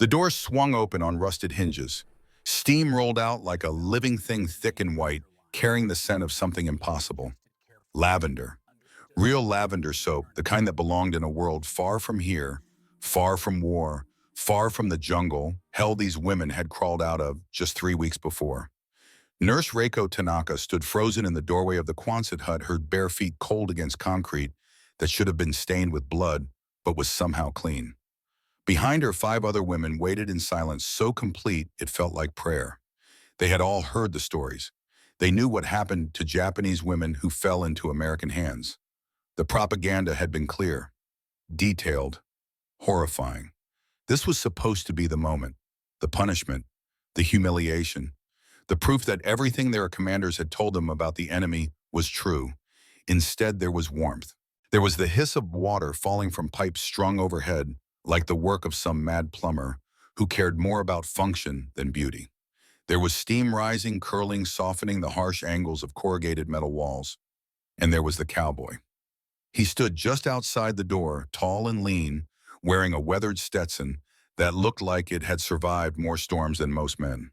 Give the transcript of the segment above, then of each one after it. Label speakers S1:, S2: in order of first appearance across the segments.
S1: The door swung open on rusted hinges. Steam rolled out like a living thing thick and white, carrying the scent of something impossible. Lavender. Real lavender soap, the kind that belonged in a world far from here, far from war, far from the jungle, hell these women had crawled out of just 3 weeks before. Nurse Reiko Tanaka stood frozen in the doorway of the Quonset hut, her bare feet cold against concrete that should have been stained with blood, but was somehow clean. Behind her, 5 other women waited in silence so complete it felt like prayer. They had all heard the stories. They knew what happened to Japanese women who fell into American hands. The propaganda had been clear, detailed, horrifying. This was supposed to be the moment, the punishment, the humiliation, the proof that everything their commanders had told them about the enemy was true. Instead, there was warmth. There was the hiss of water falling from pipes strung overhead, like the work of some mad plumber who cared more about function than beauty. There was steam rising, curling, softening the harsh angles of corrugated metal walls. And there was the cowboy. He stood just outside the door, tall and lean, wearing a weathered Stetson that looked like it had survived more storms than most men.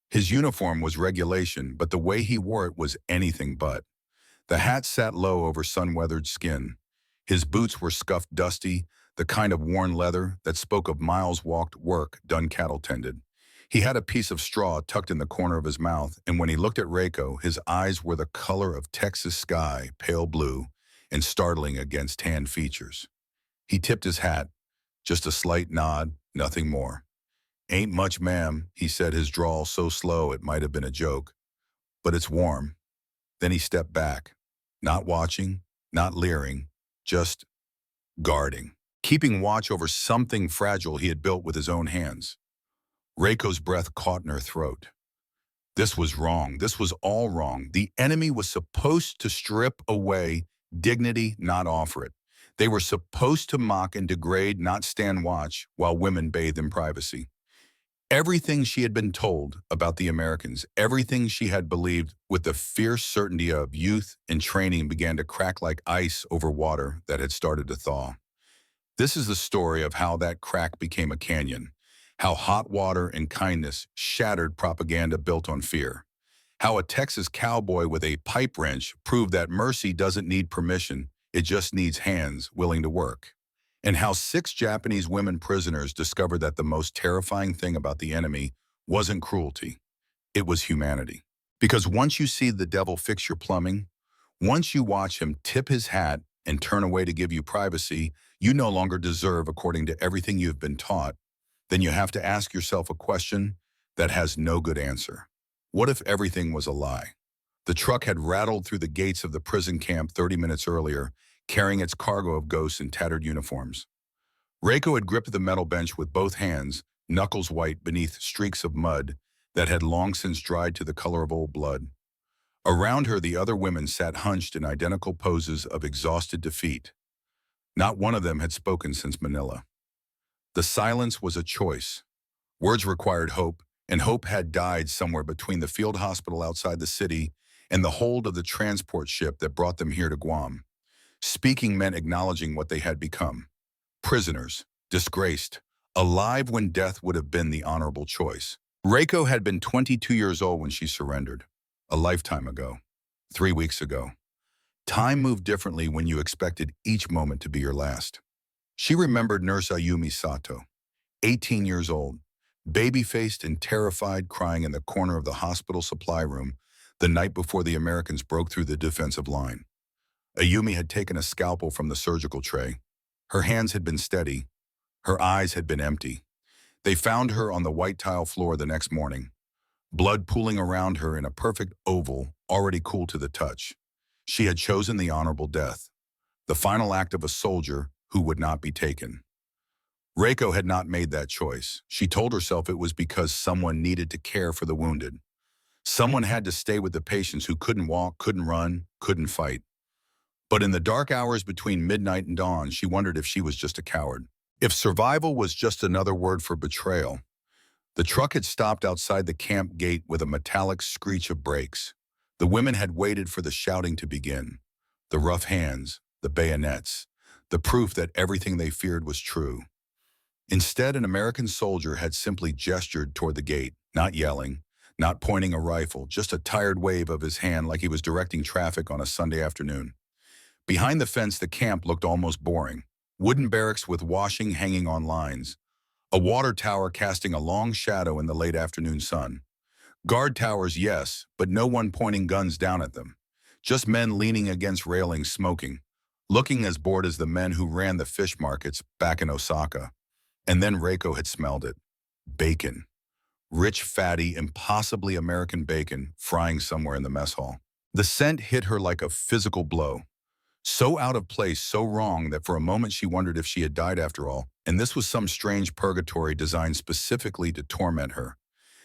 S1: His uniform was regulation, but the way he wore it was anything but. The hat sat low over sun-weathered skin. His boots were scuffed dusty, the kind of worn leather that spoke of miles walked, work done cattle-tended. He had a piece of straw tucked in the corner of his mouth, and when he looked at Reiko, his eyes were the color of Texas sky, pale blue, and startling against tan features. He tipped his hat, just a slight nod, nothing more. "Ain't much, ma'am," he said, his drawl so slow it might have been a joke. "But it's warm." Then he stepped back, not watching, not leering, just guarding, keeping watch over something fragile he had built with his own hands. Reiko's breath caught in her throat. This was wrong. This was all wrong. The enemy was supposed to strip away dignity, not offer it. They were supposed to mock and degrade, not stand watch, while women bathed in privacy. Everything she had been told about the Americans, everything she had believed with the fierce certainty of youth and training began to crack like ice over water that had started to thaw. This is the story of how that crack became a canyon, how hot water and kindness shattered propaganda built on fear, how a Texas cowboy with a pipe wrench proved that mercy doesn't need permission, it just needs hands willing to work, and how 6 Japanese women prisoners discovered that the most terrifying thing about the enemy wasn't cruelty, it was humanity. Because once you see the devil fix your plumbing, once you watch him tip his hat and turn away to give you privacy you no longer deserve according to everything you've been taught, then you have to ask yourself a question that has no good answer. What if everything was a lie? The truck had rattled through the gates of the prison camp 30 minutes earlier, carrying its cargo of ghosts in tattered uniforms. Reiko had gripped the metal bench with both hands, knuckles white beneath streaks of mud that had long since dried to the color of old blood. Around her, the other women sat hunched in identical poses of exhausted defeat. Not one of them had spoken since Manila. The silence was a choice. Words required hope, and hope had died somewhere between the field hospital outside the city and the hold of the transport ship that brought them here to Guam. Speaking meant acknowledging what they had become. Prisoners, disgraced, alive when death would have been the honorable choice. Reiko had been 22 years old when she surrendered, a lifetime ago, 3 weeks ago. Time moved differently when you expected each moment to be your last. She remembered Nurse Ayumi Sato, 18 years old, baby-faced and terrified, crying in the corner of the hospital supply room the night before the Americans broke through the defensive line. Ayumi had taken a scalpel from the surgical tray. Her hands had been steady. Her eyes had been empty. They found her on the white tile floor the next morning, blood pooling around her in a perfect oval, already cool to the touch. She had chosen the honorable death, the final act of a soldier who would not be taken. Reiko had not made that choice. She told herself it was because someone needed to care for the wounded. Someone had to stay with the patients who couldn't walk, couldn't run, couldn't fight. But in the dark hours between midnight and dawn, she wondered if she was just a coward. If survival was just another word for betrayal. The truck had stopped outside the camp gate with a metallic screech of brakes. The women had waited for the shouting to begin. The rough hands, the bayonets, the proof that everything they feared was true. Instead, an American soldier had simply gestured toward the gate, not yelling, not pointing a rifle, just a tired wave of his hand like he was directing traffic on a Sunday afternoon. Behind the fence, the camp looked almost boring. Wooden barracks with washing hanging on lines. A water tower casting a long shadow in the late afternoon sun. Guard towers, yes, but no one pointing guns down at them. Just men leaning against railings smoking, looking as bored as the men who ran the fish markets back in Osaka. And then Reiko had smelled it. Bacon. Rich, fatty, impossibly American bacon frying somewhere in the mess hall. The scent hit her like a physical blow. So out of place, so wrong that for a moment she wondered if she had died after all, and this was some strange purgatory designed specifically to torment her.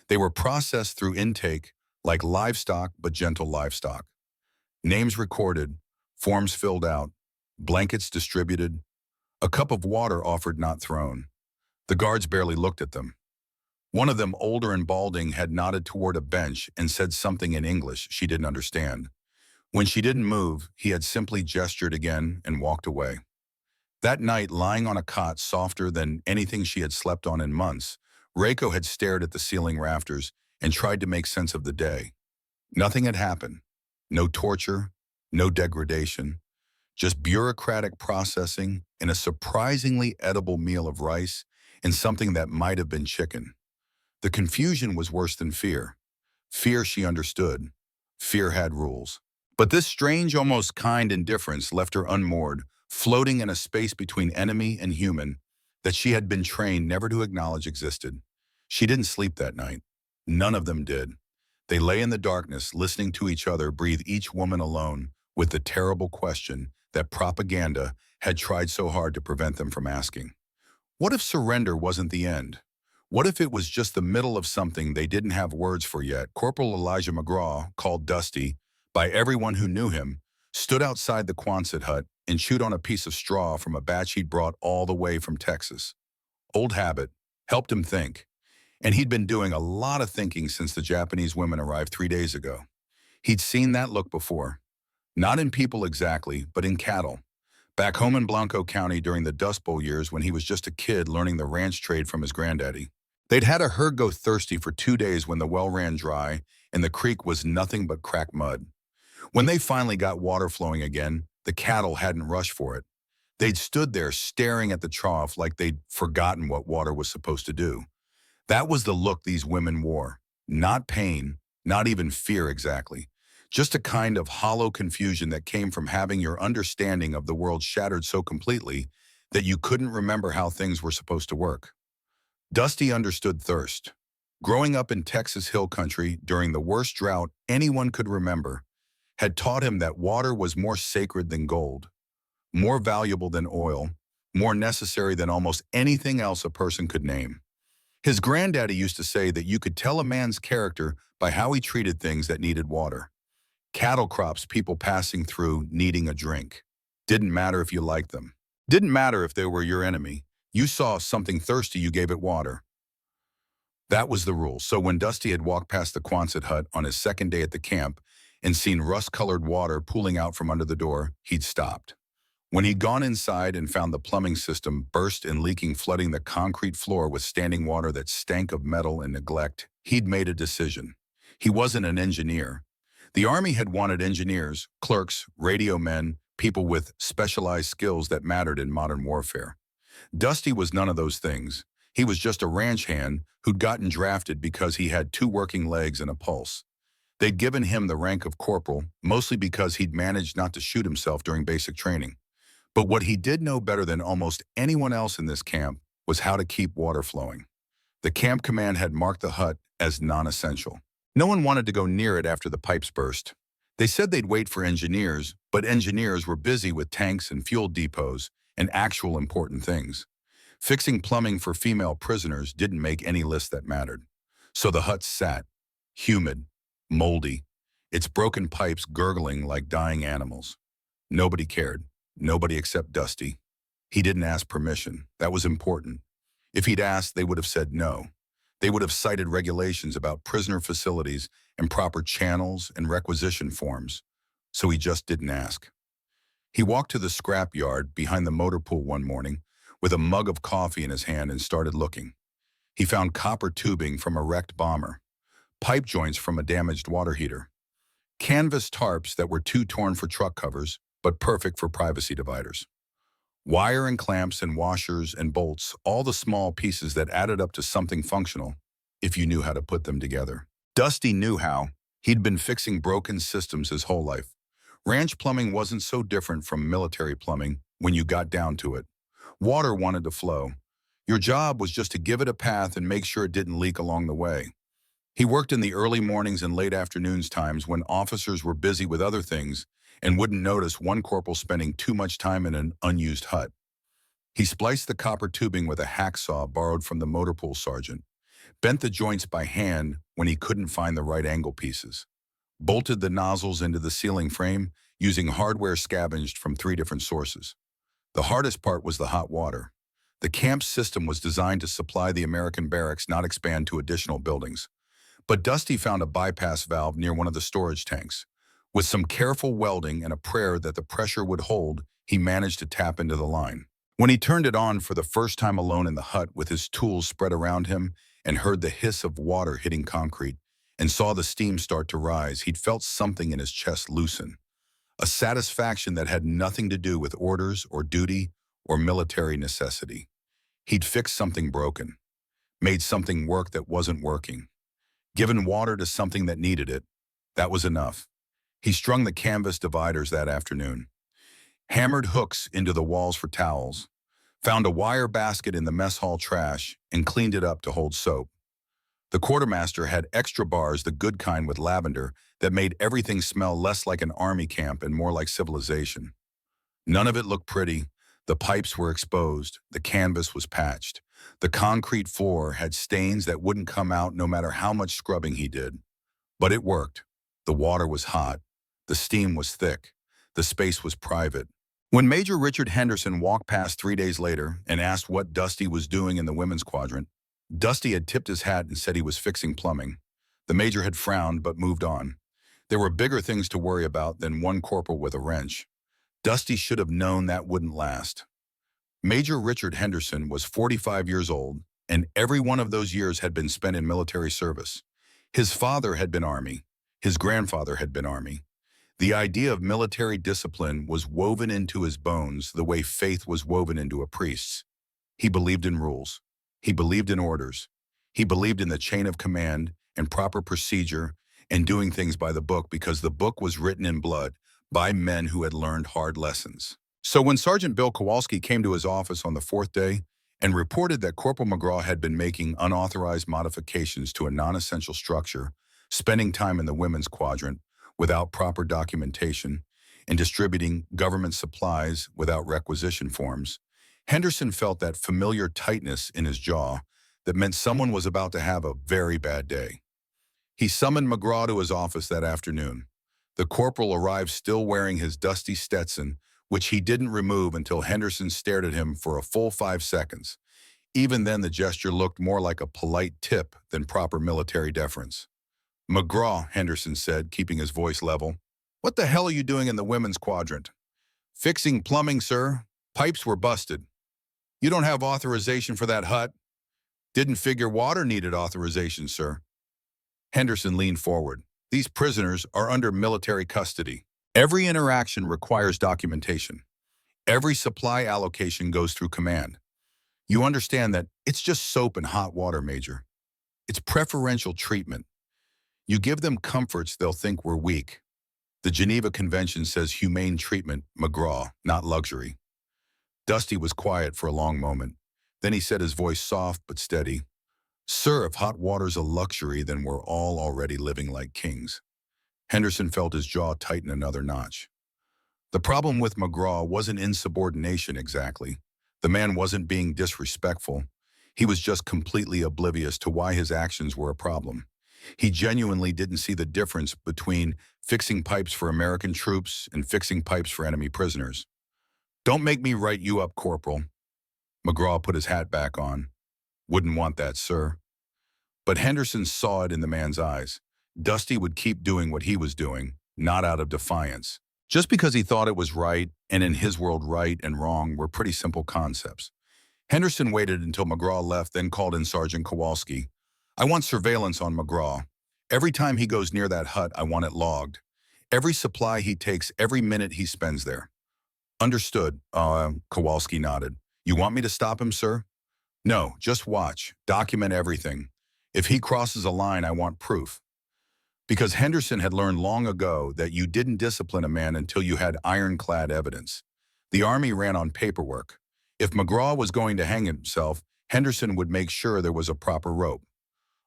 S1: They were processed through intake, like livestock but gentle livestock. Names recorded, forms filled out, blankets distributed, a cup of water offered not thrown. The guards barely looked at them. One of them, older and balding, had nodded toward a bench and said something in English she didn't understand. When she didn't move, he had simply gestured again and walked away. That night, lying on a cot softer than anything she had slept on in months, Reiko had stared at the ceiling rafters and tried to make sense of the day. Nothing had happened. No torture, no degradation, just bureaucratic processing and a surprisingly edible meal of rice and something that might have been chicken. The confusion was worse than fear. Fear she understood. Fear had rules. But this strange, almost kind indifference left her unmoored, floating in a space between enemy and human that she had been trained never to acknowledge existed. She didn't sleep that night. None of them did. They lay in the darkness, listening to each other breathe, each woman alone, with the terrible question that propaganda had tried so hard to prevent them from asking. What if surrender wasn't the end? What if it was just the middle of something they didn't have words for yet? Corporal Elijah McGraw, called Dusty by everyone who knew him, stood outside the Quonset hut and chewed on a piece of straw from a batch he'd brought all the way from Texas. Old habit, helped him think. And he'd been doing a lot of thinking since the Japanese women arrived 3 days ago. He'd seen that look before. Not in people exactly, but in cattle. Back home in Blanco County during the Dust Bowl years when he was just a kid learning the ranch trade from his granddaddy. They'd had a herd go thirsty for 2 days when the well ran dry and the creek was nothing but cracked mud. When they finally got water flowing again, the cattle hadn't rushed for it. They'd stood there staring at the trough like they'd forgotten what water was supposed to do. That was the look these women wore. Not pain, not even fear exactly. Just a kind of hollow confusion that came from having your understanding of the world shattered so completely that you couldn't remember how things were supposed to work. Dusty understood thirst. Growing up in Texas hill country during the worst drought anyone could remember, had taught him that water was more sacred than gold, more valuable than oil, more necessary than almost anything else a person could name. His granddaddy used to say that you could tell a man's character by how he treated things that needed water. Cattle crops, people passing through needing a drink. Didn't matter if you liked them. Didn't matter if they were your enemy. You saw something thirsty, you gave it water. That was the rule. So when Dusty had walked past the Quonset hut on his second day at the camp and seen rust-colored water pooling out from under the door, he'd stopped. When he'd gone inside and found the plumbing system burst and leaking, flooding the concrete floor with standing water that stank of metal and neglect, he'd made a decision. He wasn't an engineer. The Army had wanted engineers, clerks, radio men, people with specialized skills that mattered in modern warfare. Dusty was none of those things. He was just a ranch hand who'd gotten drafted because he had 2 working legs and a pulse. They'd given him the rank of corporal, mostly because he'd managed not to shoot himself during basic training. But what he did know better than almost anyone else in this camp was how to keep water flowing. The camp command had marked the hut as non-essential. No one wanted to go near it after the pipes burst. They said they'd wait for engineers, but engineers were busy with tanks and fuel depots and actual important things. Fixing plumbing for female prisoners didn't make any list that mattered. So the hut sat, humid, moldy, its broken pipes gurgling like dying animals. Nobody cared. Nobody except Dusty. He didn't ask permission. That was important. If he'd asked, they would have said no. They would have cited regulations about prisoner facilities and proper channels and requisition forms. So he just didn't ask. He walked to the scrap yard behind the motor pool one morning, with a mug of coffee in his hand and started looking. He found copper tubing from a wrecked bomber, pipe joints from a damaged water heater, canvas tarps that were too torn for truck covers, but perfect for privacy dividers, wire and clamps and washers and bolts, all the small pieces that added up to something functional if you knew how to put them together. Dusty knew how. He'd been fixing broken systems his whole life. Ranch plumbing wasn't so different from military plumbing when you got down to it. Water wanted to flow. Your job was just to give it a path and make sure it didn't leak along the way. He worked in the early mornings and late afternoons times when officers were busy with other things and wouldn't notice one corporal spending too much time in an unused hut. He spliced the copper tubing with a hacksaw borrowed from the motor pool sergeant, bent the joints by hand when he couldn't find the right angle pieces, bolted the nozzles into the ceiling frame using hardware scavenged from 3 different sources. The hardest part was the hot water. The camp's system was designed to supply the American barracks, not expand to additional buildings. But Dusty found a bypass valve near one of the storage tanks. With some careful welding and a prayer that the pressure would hold, he managed to tap into the line. When he turned it on for the first time alone in the hut with his tools spread around him and heard the hiss of water hitting concrete and saw the steam start to rise, he'd felt something in his chest loosen. A satisfaction that had nothing to do with orders or duty or military necessity. He'd fixed something broken, made something work that wasn't working, given water to something that needed it. That was enough. He strung the canvas dividers that afternoon, hammered hooks into the walls for towels, found a wire basket in the mess hall trash, and cleaned it up to hold soap. The quartermaster had extra bars, the good kind with lavender, that made everything smell less like an army camp and more like civilization. None of it looked pretty. The pipes were exposed. The canvas was patched. The concrete floor had stains that wouldn't come out no matter how much scrubbing he did. But it worked. The water was hot. The steam was thick. The space was private. When Major Richard Henderson walked past 3 days later and asked what Dusty was doing in the women's quadrant, Dusty had tipped his hat and said he was fixing plumbing. The major had frowned but moved on. There were bigger things to worry about than one corporal with a wrench. Dusty should have known that wouldn't last. Major Richard Henderson was 45 years old, and every one of those years had been spent in military service. His father had been Army. His grandfather had been Army. The idea of military discipline was woven into his bones the way faith was woven into a priest's. He believed in rules. He believed in orders. He believed in the chain of command and proper procedure and doing things by the book because the book was written in blood by men who had learned hard lessons. So when Sergeant Bill Kowalski came to his office on the 4th day and reported that Corporal McGraw had been making unauthorized modifications to a non-essential structure, spending time in the women's quadrant without proper documentation, and distributing government supplies without requisition forms, Henderson felt that familiar tightness in his jaw that meant someone was about to have a very bad day. He summoned McGraw to his office that afternoon. The corporal arrived still wearing his dusty Stetson, which he didn't remove until Henderson stared at him for a full 5 seconds. Even then, the gesture looked more like a polite tip than proper military deference. "McGraw," Henderson said, keeping his voice level, "what the hell are you doing in the women's quadrant?" "Fixing plumbing, sir. Pipes were busted." "You don't have authorization for that hut?" "Didn't figure water needed authorization, sir." Henderson leaned forward. "These prisoners are under military custody. Every interaction requires documentation. Every supply allocation goes through command. You understand that it's just soap and hot water, Major. It's preferential treatment. You give them comforts, they'll think we're weak. The Geneva Convention says humane treatment, McGraw, not luxury." Dusty was quiet for a long moment. Then he said, his voice soft but steady, "Sir, if hot water's a luxury, then we're all already living like kings." Henderson felt his jaw tighten another notch. The problem with McGraw wasn't insubordination exactly. The man wasn't being disrespectful. He was just completely oblivious to why his actions were a problem. He genuinely didn't see the difference between fixing pipes for American troops and fixing pipes for enemy prisoners. "Don't make me write you up, Corporal." McGraw put his hat back on. "Wouldn't want that, sir." But Henderson saw it in the man's eyes. Dusty would keep doing what he was doing, not out of defiance. Just because he thought it was right, and in his world right and wrong were pretty simple concepts. Henderson waited until McGraw left, then called in Sergeant Kowalski. I want surveillance on McGraw. Every time he goes near that hut, I want it logged. Every supply he takes, every minute he spends there. Understood, Kowalski nodded. You want me to stop him, sir? No, just watch. Document everything. If he crosses a line, I want proof. Because Henderson had learned long ago that you didn't discipline a man until you had ironclad evidence. The Army ran on paperwork. If McGraw was going to hang himself, Henderson would make sure there was a proper rope.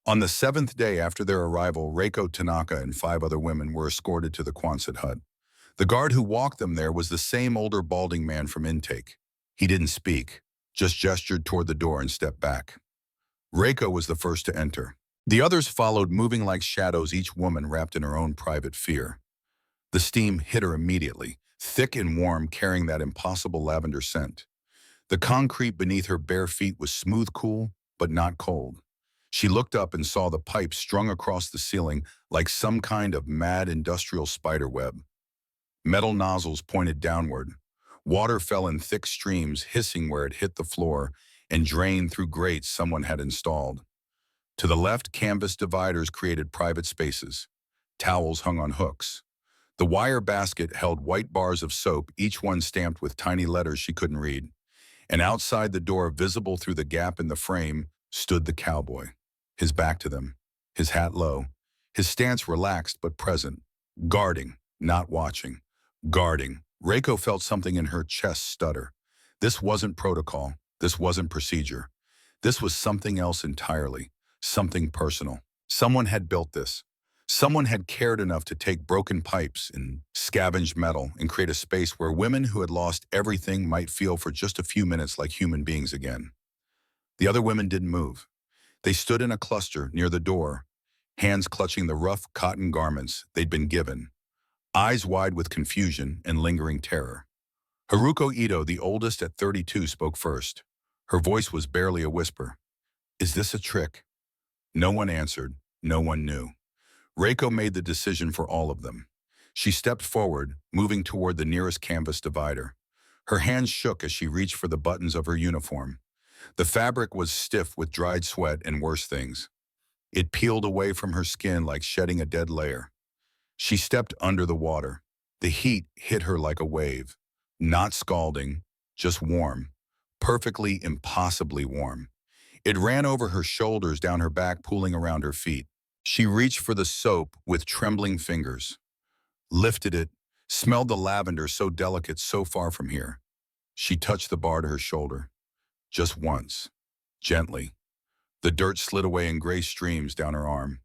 S1: On the 7th day after their arrival, Reiko Tanaka and 5 other women were escorted to the Quonset hut. The guard who walked them there was the same older balding man from intake. He didn't speak, just gestured toward the door and stepped back. Reiko was the first to enter. The others followed, moving like shadows, each woman wrapped in her own private fear. The steam hit her immediately, thick and warm, carrying that impossible lavender scent. The concrete beneath her bare feet was smooth, cool, but not cold. She looked up and saw the pipes strung across the ceiling like some kind of mad industrial spider web. Metal nozzles pointed downward. Water fell in thick streams, hissing where it hit the floor and drained through grates someone had installed. To the left, canvas dividers created private spaces. Towels hung on hooks. The wire basket held white bars of soap, each one stamped with tiny letters she couldn't read. And outside the door, visible through the gap in the frame, stood the cowboy, his back to them, his hat low, his stance relaxed but present, guarding, not watching, guarding. Reiko felt something in her chest stutter. This wasn't protocol. This wasn't procedure. This was something else entirely, something personal. Someone had built this. Someone had cared enough to take broken pipes and scavenged metal and create a space where women who had lost everything might feel for just a few minutes like human beings again. The other women didn't move. They stood in a cluster near the door, hands clutching the rough cotton garments they'd been given, eyes wide with confusion and lingering terror. Haruko Ito, the oldest at 32, spoke first. Her voice was barely a whisper. Is this a trick? No one answered. No one knew. Reiko made the decision for all of them. She stepped forward, moving toward the nearest canvas divider. Her hands shook as she reached for the buttons of her uniform. The fabric was stiff with dried sweat and worse things. It peeled away from her skin like shedding a dead layer. She stepped under the water. The heat hit her like a wave. Not scalding, just warm. Perfectly, impossibly warm. It ran over her shoulders, down her back, pooling around her feet. She reached for the soap with trembling fingers, lifted it, smelled the lavender, so delicate, so far from here. She touched the bar to her shoulder. Just once. Gently. The dirt slid away in gray streams down her arm.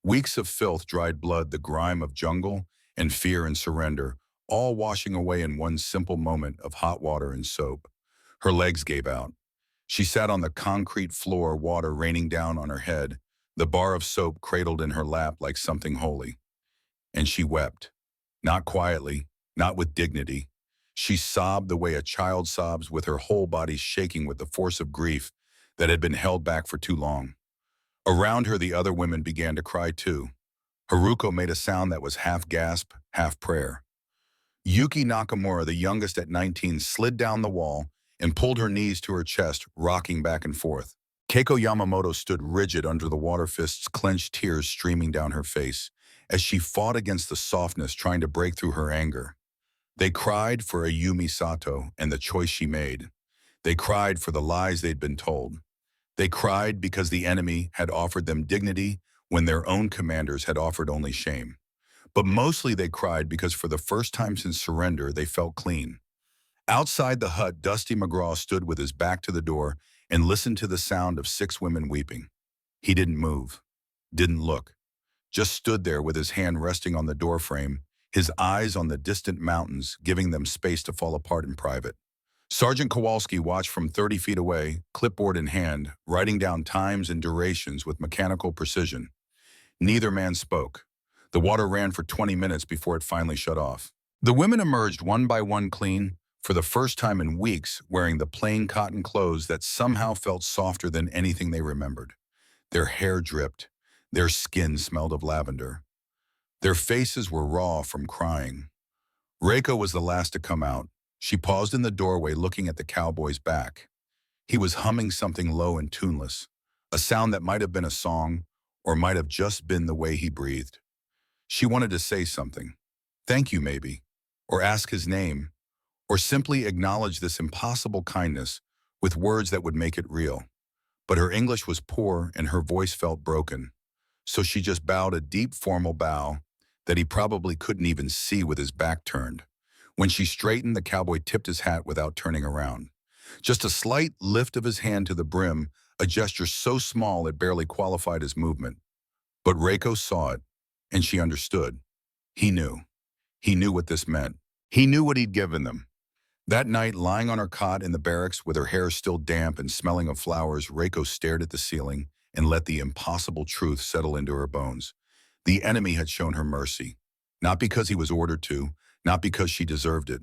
S1: Weeks of filth, dried blood, the grime of jungle, and fear and surrender, all washing away in one simple moment of hot water and soap. Her legs gave out. She sat on the concrete floor, water raining down on her head, the bar of soap cradled in her lap like something holy. And she wept. Not quietly, not with dignity. She sobbed the way a child sobs, with her whole body shaking with the force of grief that had been held back for too long. Around her, the other women began to cry too. Haruko made a sound that was half gasp, half prayer. Yuki Nakamura, the youngest at 19, slid down the wall and pulled her knees to her chest, rocking back and forth. Keiko Yamamoto stood rigid under the water, fists clenched, tears streaming down her face, as she fought against the softness trying to break through her anger. They cried for Ayumi Sato and the choice she made. They cried for the lies they'd been told. They cried because the enemy had offered them dignity when their own commanders had offered only shame. But mostly they cried because for the first time since surrender, they felt clean. Outside the hut, Dusty McGraw stood with his back to the door and listened to the sound of 6 women weeping. He didn't move, didn't look, just stood there with his hand resting on the doorframe, his eyes on the distant mountains, giving them space to fall apart in private. Sergeant Kowalski watched from 30 feet away, clipboard in hand, writing down times and durations with mechanical precision. Neither man spoke. The water ran for 20 minutes before it finally shut off. The women emerged one by one clean, for the first time in weeks, wearing the plain cotton clothes that somehow felt softer than anything they remembered. Their hair dripped. Their skin smelled of lavender. Their faces were raw from crying. Reiko was the last to come out. She paused in the doorway, looking at the cowboy's back. He was humming something low and tuneless, a sound that might have been a song or might have just been the way he breathed. She wanted to say something. Thank you, maybe. Or ask his name. Or simply acknowledge this impossible kindness with words that would make it real. But her English was poor and her voice felt broken. So she just bowed a deep formal bow that he probably couldn't even see with his back turned. When she straightened, the cowboy tipped his hat without turning around. Just a slight lift of his hand to the brim, a gesture so small it barely qualified as movement. But Reiko saw it, and she understood. He knew. He knew what this meant. He knew what he'd given them. That night, lying on her cot in the barracks with her hair still damp and smelling of flowers, Reiko stared at the ceiling and let the impossible truth settle into her bones. The enemy had shown her mercy, not because he was ordered to, not because she deserved it,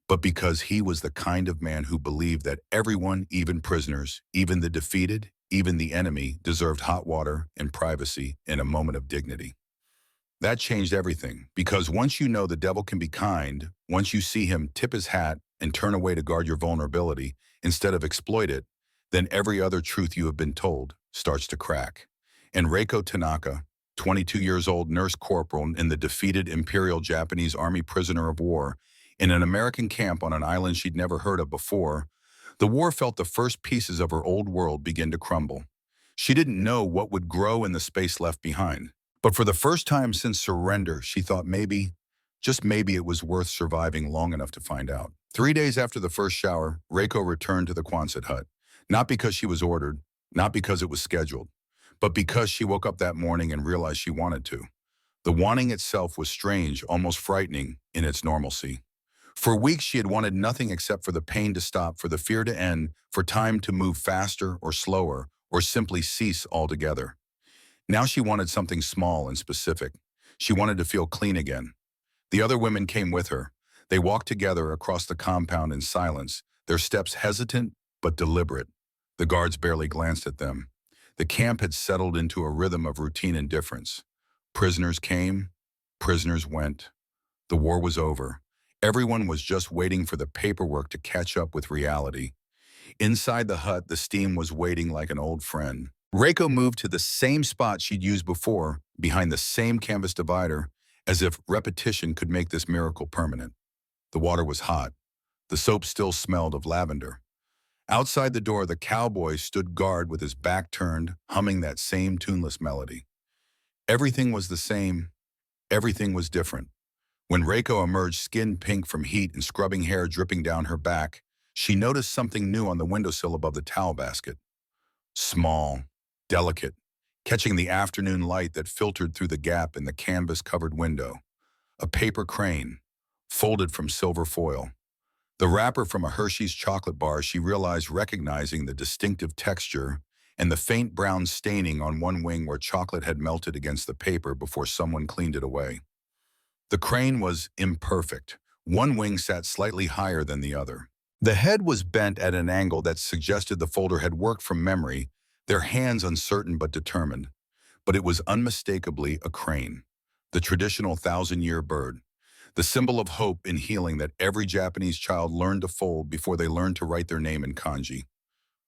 S1: but because he was the kind of man who believed that everyone, even prisoners, even the defeated, even the enemy, deserved hot water and privacy in a moment of dignity. That changed everything, because once you know the devil can be kind, once you see him tip his hat and turn away to guard your vulnerability instead of exploit it, then every other truth you have been told starts to crack. And Reiko Tanaka, 22 years old nurse corporal in the defeated Imperial Japanese Army prisoner of war, in an American camp on an island she'd never heard of before, the war felt the first pieces of her old world begin to crumble. She didn't know what would grow in the space left behind. But for the first time since surrender, she thought maybe, just maybe it was worth surviving long enough to find out. 3 days after the first shower, Reiko returned to the Quonset hut. Not because she was ordered, not because it was scheduled, but because she woke up that morning and realized she wanted to. The wanting itself was strange, almost frightening in its normalcy. For weeks she had wanted nothing except for the pain to stop, for the fear to end, for time to move faster or slower, or simply cease altogether. Now she wanted something small and specific. She wanted to feel clean again. The other women came with her. They walked together across the compound in silence, their steps hesitant but deliberate. The guards barely glanced at them. The camp had settled into a rhythm of routine indifference. Prisoners came, prisoners went. The war was over. Everyone was just waiting for the paperwork to catch up with reality. Inside the hut, the steam was waiting like an old friend. Reiko moved to the same spot she'd used before, behind the same canvas divider, as if repetition could make this miracle permanent. The water was hot. The soap still smelled of lavender. Outside the door, the cowboy stood guard with his back turned, humming that same tuneless melody. Everything was the same. Everything was different. When Reiko emerged skin pink from heat and scrubbing hair dripping down her back, she noticed something new on the windowsill above the towel basket. Small, delicate, catching the afternoon light that filtered through the gap in the canvas-covered window. A paper crane, folded from silver foil. The wrapper from a Hershey's chocolate bar, she realized, recognizing the distinctive texture and the faint brown staining on one wing where chocolate had melted against the paper before someone cleaned it away. The crane was imperfect. One wing sat slightly higher than the other. The head was bent at an angle that suggested the folder had worked from memory, their hands uncertain but determined. But it was unmistakably a crane, the traditional thousand-year bird, the symbol of hope and healing that every Japanese child learned to fold before they learned to write their name in kanji.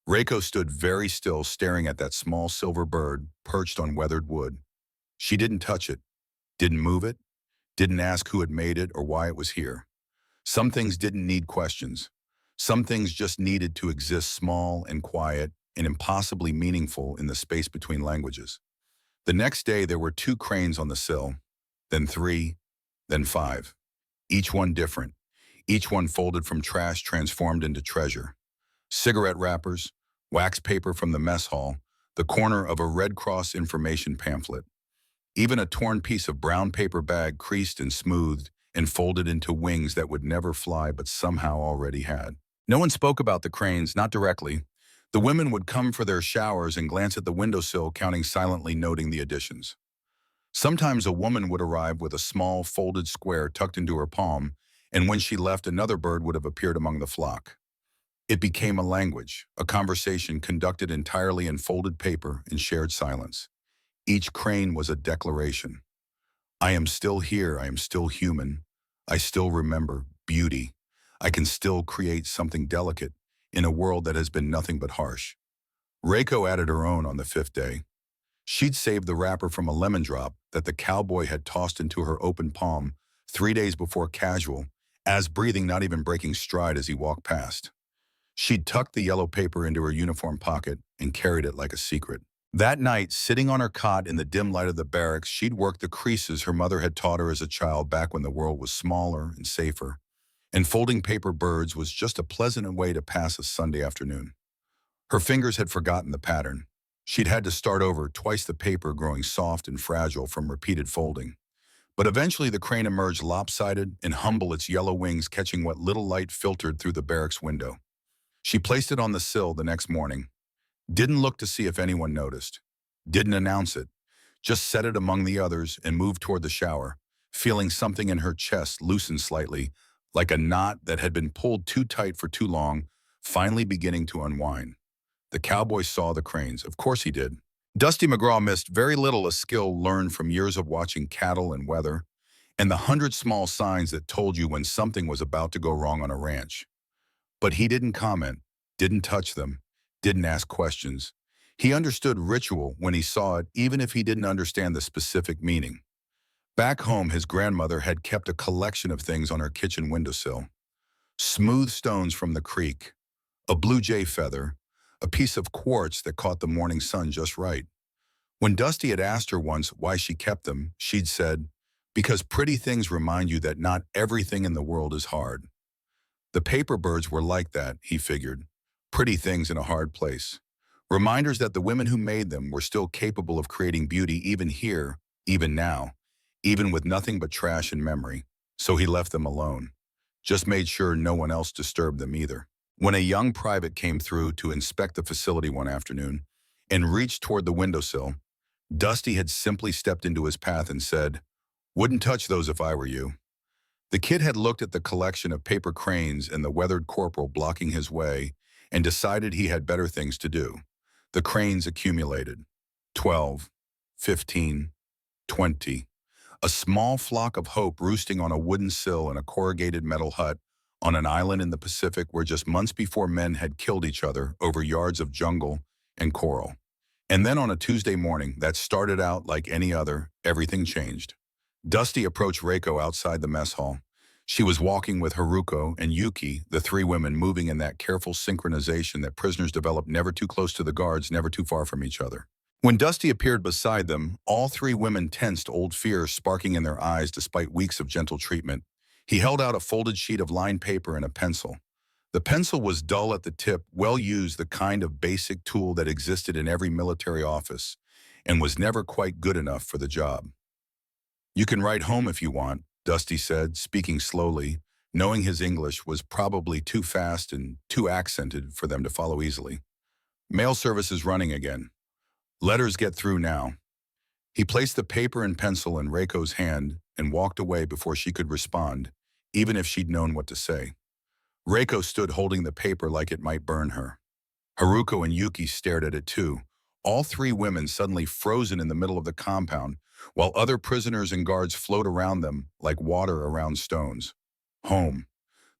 S1: Reiko stood very still, staring at that small silver bird perched on weathered wood. She didn't touch it, didn't move it, didn't ask who had made it or why it was here. Some things didn't need questions. Some things just needed to exist, small and quiet and impossibly meaningful in the space between languages. The next day there were 2 cranes on the sill, then 3, then 5. Each one different, each one folded from trash transformed into treasure. Cigarette wrappers, wax paper from the mess hall, the corner of a Red Cross information pamphlet. Even a torn piece of brown paper bag creased and smoothed and folded into wings that would never fly but somehow already had. No one spoke about the cranes, not directly. The women would come for their showers and glance at the windowsill, counting silently, noting the additions. Sometimes a woman would arrive with a small folded square tucked into her palm, and when she left, another bird would have appeared among the flock. It became a language, a conversation conducted entirely in folded paper and shared silence. Each crane was a declaration. I am still here, I am still human. I still remember beauty. I can still create something delicate, in a world that has been nothing but harsh. Reiko added her own on the fifth day. She'd saved the wrapper from a lemon drop that the cowboy had tossed into her open palm 3 days before casual, as breathing not even breaking stride as he walked past. She'd tucked the yellow paper into her uniform pocket and carried it like a secret. That night, sitting on her cot in the dim light of the barracks, she'd worked the creases her mother had taught her as a child back when the world was smaller and safer, and folding paper birds was just a pleasant way to pass a Sunday afternoon. Her fingers had forgotten the pattern. She'd had to start over, twice the paper growing soft and fragile from repeated folding. But eventually the crane emerged lopsided and humble, its yellow wings catching what little light filtered through the barracks window. She placed it on the sill the next morning. Didn't look to see if anyone noticed. Didn't announce it. Just set it among the others and moved toward the shower, feeling something in her chest loosen slightly, like a knot that had been pulled too tight for too long, finally beginning to unwind. The cowboy saw the cranes. Of course he did. Dusty McGraw missed very little, a skill learned from years of watching cattle and weather, and the 100 small signs that told you when something was about to go wrong on a ranch. But he didn't comment, didn't touch them, didn't ask questions. He understood ritual when he saw it, even if he didn't understand the specific meaning. Back home, his grandmother had kept a collection of things on her kitchen windowsill. Smooth stones from the creek, a blue jay feather, a piece of quartz that caught the morning sun just right. When Dusty had asked her once why she kept them, she'd said, "Because pretty things remind you that not everything in the world is hard." The paper birds were like that, he figured. Pretty things in a hard place. Reminders that the women who made them were still capable of creating beauty even here, even now, even with nothing but trash and memory. So he left them alone. Just made sure no one else disturbed them either. When a young private came through to inspect the facility one afternoon and reached toward the windowsill, Dusty had simply stepped into his path and said, "Wouldn't touch those if I were you." The kid had looked at the collection of paper cranes and the weathered corporal blocking his way and decided he had better things to do. The cranes accumulated. 12, 15, 20. A small flock of hope roosting on a wooden sill in a corrugated metal hut on an island in the Pacific where just months before men had killed each other over yards of jungle and coral. And then on a Tuesday morning that started out like any other, everything changed. Dusty approached Reiko outside the mess hall. She was walking with Haruko and Yuki, the three women moving in that careful synchronization that prisoners develop, never too close to the guards, never too far from each other. When Dusty appeared beside them, all three women tensed, old fears sparking in their eyes despite weeks of gentle treatment. He held out a folded sheet of lined paper and a pencil. The pencil was dull at the tip, well used, the kind of basic tool that existed in every military office, and was never quite good enough for the job. "You can write home if you want," Dusty said, speaking slowly, knowing his English was probably too fast and too accented for them to follow easily. "Mail service is running again. Letters get through now." He placed the paper and pencil in Reiko's hand and walked away before she could respond, even if she'd known what to say. Reiko stood holding the paper like it might burn her. Haruko and Yuki stared at it too, all three women suddenly frozen in the middle of the compound, while other prisoners and guards flowed around them like water around stones. Home.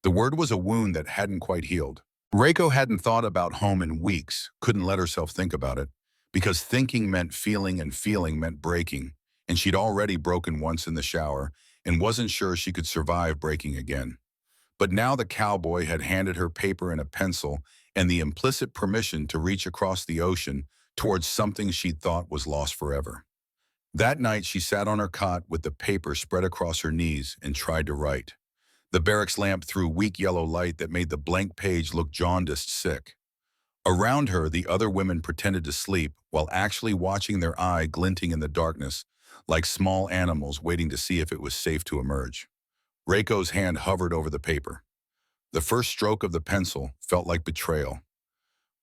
S1: The word was a wound that hadn't quite healed. Reiko hadn't thought about home in weeks, couldn't let herself think about it, because thinking meant feeling and feeling meant breaking, and she'd already broken once in the shower and wasn't sure she could survive breaking again. But now the cowboy had handed her paper and a pencil and the implicit permission to reach across the ocean towards something she'd thought was lost forever. That night she sat on her cot with the paper spread across her knees and tried to write. The barracks lamp threw weak yellow light that made the blank page look jaundiced sick. Around her, the other women pretended to sleep while actually watching, their eye glinting in the darkness, like small animals waiting to see if it was safe to emerge. Reiko's hand hovered over the paper. The first stroke of the pencil felt like betrayal.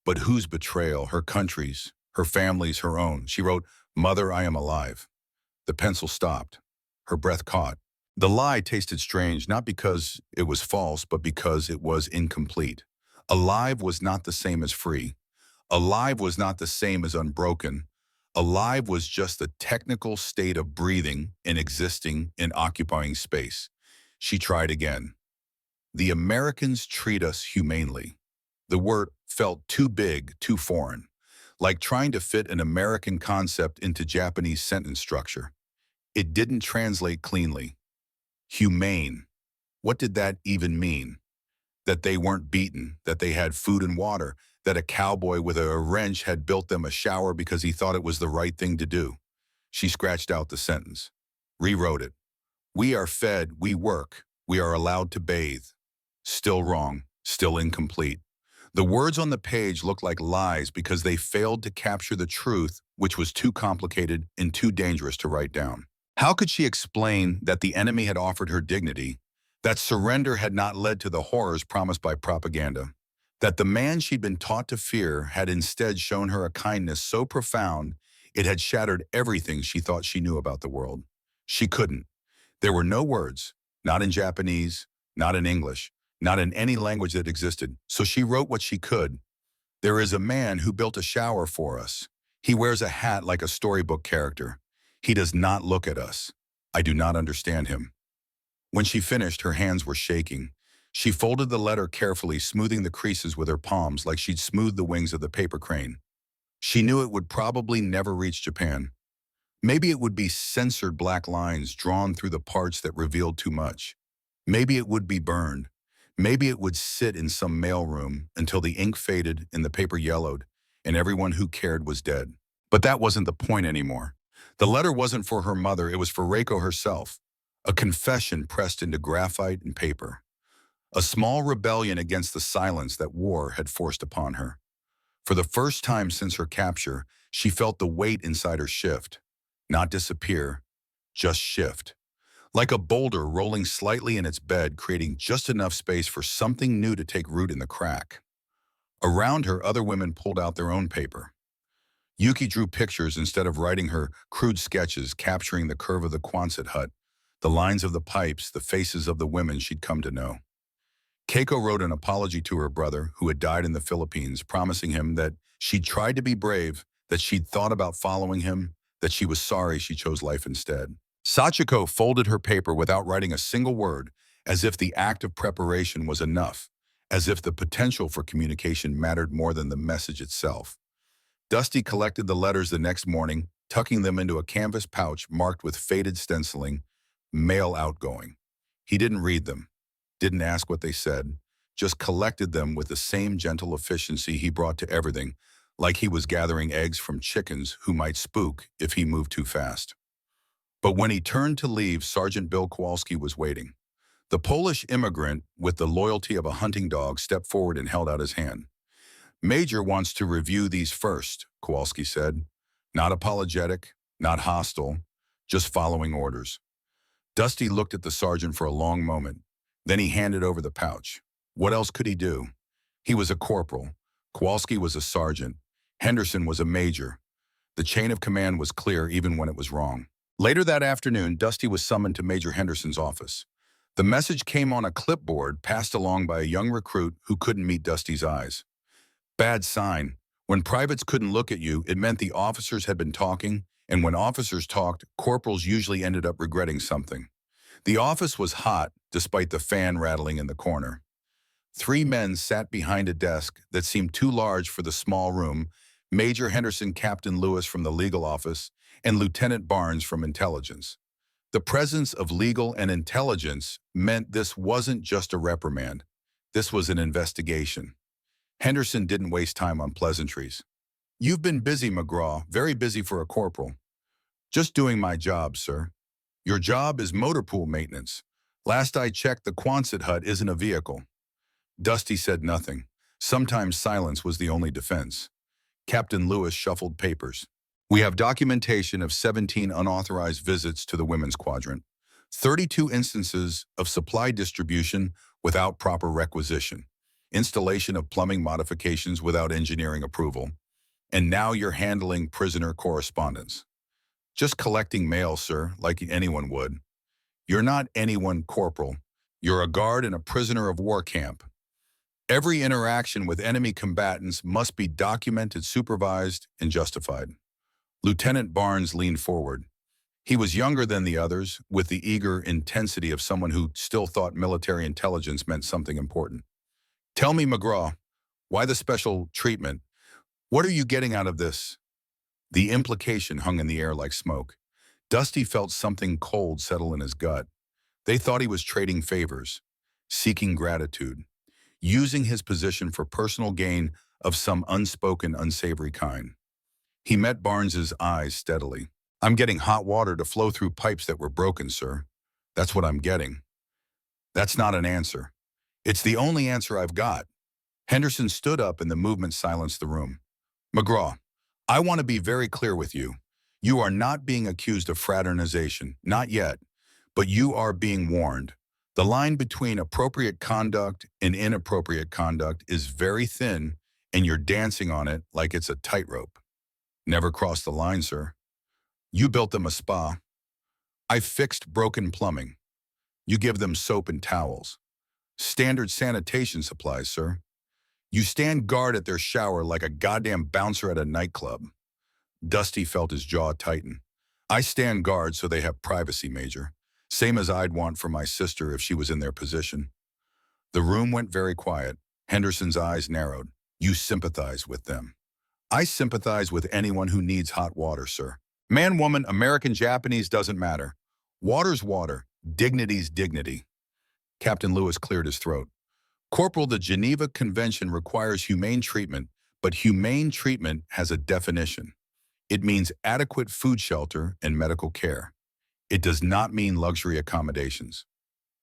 S1: But whose betrayal? Her country's, her family's, her own. She wrote, "Mother, I am alive." The pencil stopped. Her breath caught. The lie tasted strange, not because it was false, but because it was incomplete. Alive was not the same as free. Alive was not the same as unbroken. Alive was just the technical state of breathing and existing and occupying space. She tried again. "The Americans treat us humanely." The word felt too big, too foreign, like trying to fit an American concept into Japanese sentence structure. It didn't translate cleanly. Humane. What did that even mean? That they weren't beaten, that they had food and water, that a cowboy with a wrench had built them a shower because he thought it was the right thing to do. She scratched out the sentence, rewrote it. We are fed, we work, we are allowed to bathe. Still wrong, still incomplete. The words on the page looked like lies because they failed to capture the truth, which was too complicated and too dangerous to write down. How could she explain that the enemy had offered her dignity, that surrender had not led to the horrors promised by propaganda, that the man she'd been taught to fear had instead shown her a kindness so profound it had shattered everything she thought she knew about the world? She couldn't. There were no words, not in Japanese, not in English, not in any language that existed, so she wrote what she could. There is a man who built a shower for us. He wears a hat like a storybook character. He does not look at us. I do not understand him. When she finished, her hands were shaking. She folded the letter carefully, smoothing the creases with her palms like she'd smoothed the wings of the paper crane. She knew it would probably never reach Japan. Maybe it would be censored black lines drawn through the parts that revealed too much. Maybe it would be burned. Maybe it would sit in some mailroom until the ink faded and the paper yellowed, and everyone who cared was dead. But that wasn't the point anymore. The letter wasn't for her mother, it was for Reiko herself. A confession pressed into graphite and paper. A small rebellion against the silence that war had forced upon her. For the first time since her capture, she felt the weight inside her shift. Not disappear, just shift. Like a boulder rolling slightly in its bed, creating just enough space for something new to take root in the crack. Around her, other women pulled out their own paper. Yuki drew pictures instead of writing her crude sketches, capturing the curve of the Quonset hut, the lines of the pipes, the faces of the women she'd come to know. Keiko wrote an apology to her brother, who had died in the Philippines, promising him that she'd tried to be brave, that she'd thought about following him, that she was sorry she chose life instead. Sachiko folded her paper without writing a single word, as if the act of preparation was enough, as if the potential for communication mattered more than the message itself. Dusty collected the letters the next morning, tucking them into a canvas pouch marked with faded stenciling, mail outgoing. He didn't read them, didn't ask what they said, just collected them with the same gentle efficiency he brought to everything, like he was gathering eggs from chickens who might spook if he moved too fast. But when he turned to leave, Sergeant Bill Kowalski was waiting. The Polish immigrant, with the loyalty of a hunting dog, stepped forward and held out his hand. Major wants to review these first, Kowalski said. Not apologetic, not hostile, just following orders. Dusty looked at the sergeant for a long moment. Then he handed over the pouch. What else could he do? He was a corporal. Kowalski was a sergeant. Henderson was a major. The chain of command was clear even when it was wrong. Later that afternoon, Dusty was summoned to Major Henderson's office. The message came on a clipboard passed along by a young recruit who couldn't meet Dusty's eyes. Bad sign. When privates couldn't look at you, it meant the officers had been talking, and when officers talked, corporals usually ended up regretting something. The office was hot, despite the fan rattling in the corner. 3 men sat behind a desk that seemed too large for the small room: Major Henderson, Captain Lewis from the legal office, and Lieutenant Barnes from intelligence. The presence of legal and intelligence meant this wasn't just a reprimand. This was an investigation. Henderson didn't waste time on pleasantries. You've been busy, McGraw, very busy for a corporal. Just doing my job, sir. Your job is motor pool maintenance. Last I checked, the Quonset hut isn't a vehicle. Dusty said nothing. Sometimes silence was the only defense. Captain Lewis shuffled papers. We have documentation of 17 unauthorized visits to the women's quadrant, 32 instances of supply distribution without proper requisition, installation of plumbing modifications without engineering approval, and now you're handling prisoner correspondence. Just collecting mail, sir, like anyone would. You're not anyone, Corporal. You're a guard in a prisoner of war camp. Every interaction with enemy combatants must be documented, supervised, and justified. Lieutenant Barnes leaned forward. He was younger than the others, with the eager intensity of someone who still thought military intelligence meant something important. Tell me, McGraw, Why the special treatment? What are you getting out of this? The implication hung in the air like smoke. Dusty felt something cold settle in his gut. They thought he was trading favors, seeking gratitude, using his position for personal gain of some unspoken, unsavory kind. He met Barnes's eyes steadily. I'm getting hot water to flow through pipes that were broken, sir. That's what I'm getting. That's not an answer. It's the only answer I've got. Henderson stood up and the movement silenced the room. McGraw, I want to be very clear with you. You are not being accused of fraternization, not yet, but you are being warned. The line between appropriate conduct and inappropriate conduct is very thin, and you're dancing on it like it's a tightrope. Never cross the line, sir. You built them a spa. I fixed broken plumbing. You give them soap and towels. Standard sanitation supplies, sir. You stand guard at their shower like a goddamn bouncer at a nightclub. Dusty felt his jaw tighten. I stand guard so they have privacy, Major. Same as I'd want for my sister if she was in their position. The room went very quiet. Henderson's eyes narrowed. You sympathize with them. I sympathize with anyone who needs hot water, sir. Man, woman, American, Japanese, doesn't matter. Water's water. Dignity's dignity. Captain Lewis cleared his throat. Corporal, the Geneva Convention requires humane treatment, but humane treatment has a definition. It means adequate food shelter and medical care. It does not mean luxury accommodations.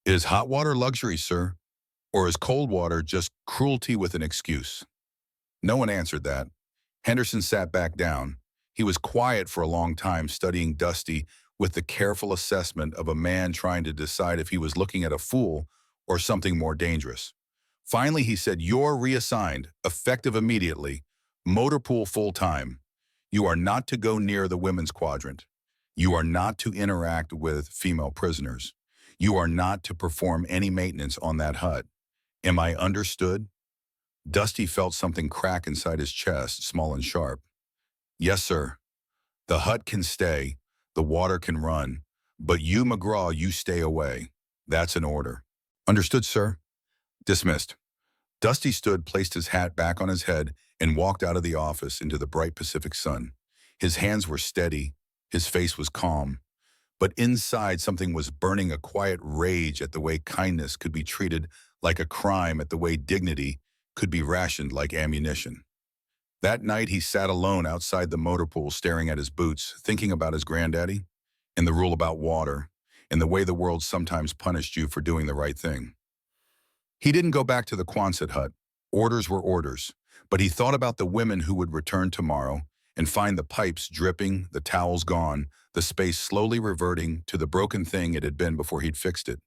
S1: Is hot water luxury, sir? Or is cold water just cruelty with an excuse? No one answered that. Henderson sat back down. He was quiet for a long time, studying Dusty with the careful assessment of a man trying to decide if he was looking at a fool or something more dangerous. Finally, he said, You're reassigned, effective immediately, motor pool full-time. You are not to go near the women's quadrant. You are not to interact with female prisoners. You are not to perform any maintenance on that hut. Am I understood? Dusty felt something crack inside his chest, small and sharp. Yes, sir. The hut can stay, the water can run, but you, McGraw, you stay away. That's an order. Understood, sir. Dismissed. Dusty stood, placed his hat back on his head, and walked out of the office into the bright Pacific sun. His hands were steady, his face was calm, but inside something was burning, a quiet rage at the way kindness could be treated like a crime, at the way dignity could be rationed like ammunition. That night he sat alone outside the motor pool staring at his boots, thinking about his granddaddy, and the rule about water, and the way the world sometimes punished you for doing the right thing. He didn't go back to the Quonset hut. Orders were orders, but he thought about the women who would return tomorrow and find the pipes dripping, the towels gone, the space slowly reverting to the broken thing it had been before he'd fixed it.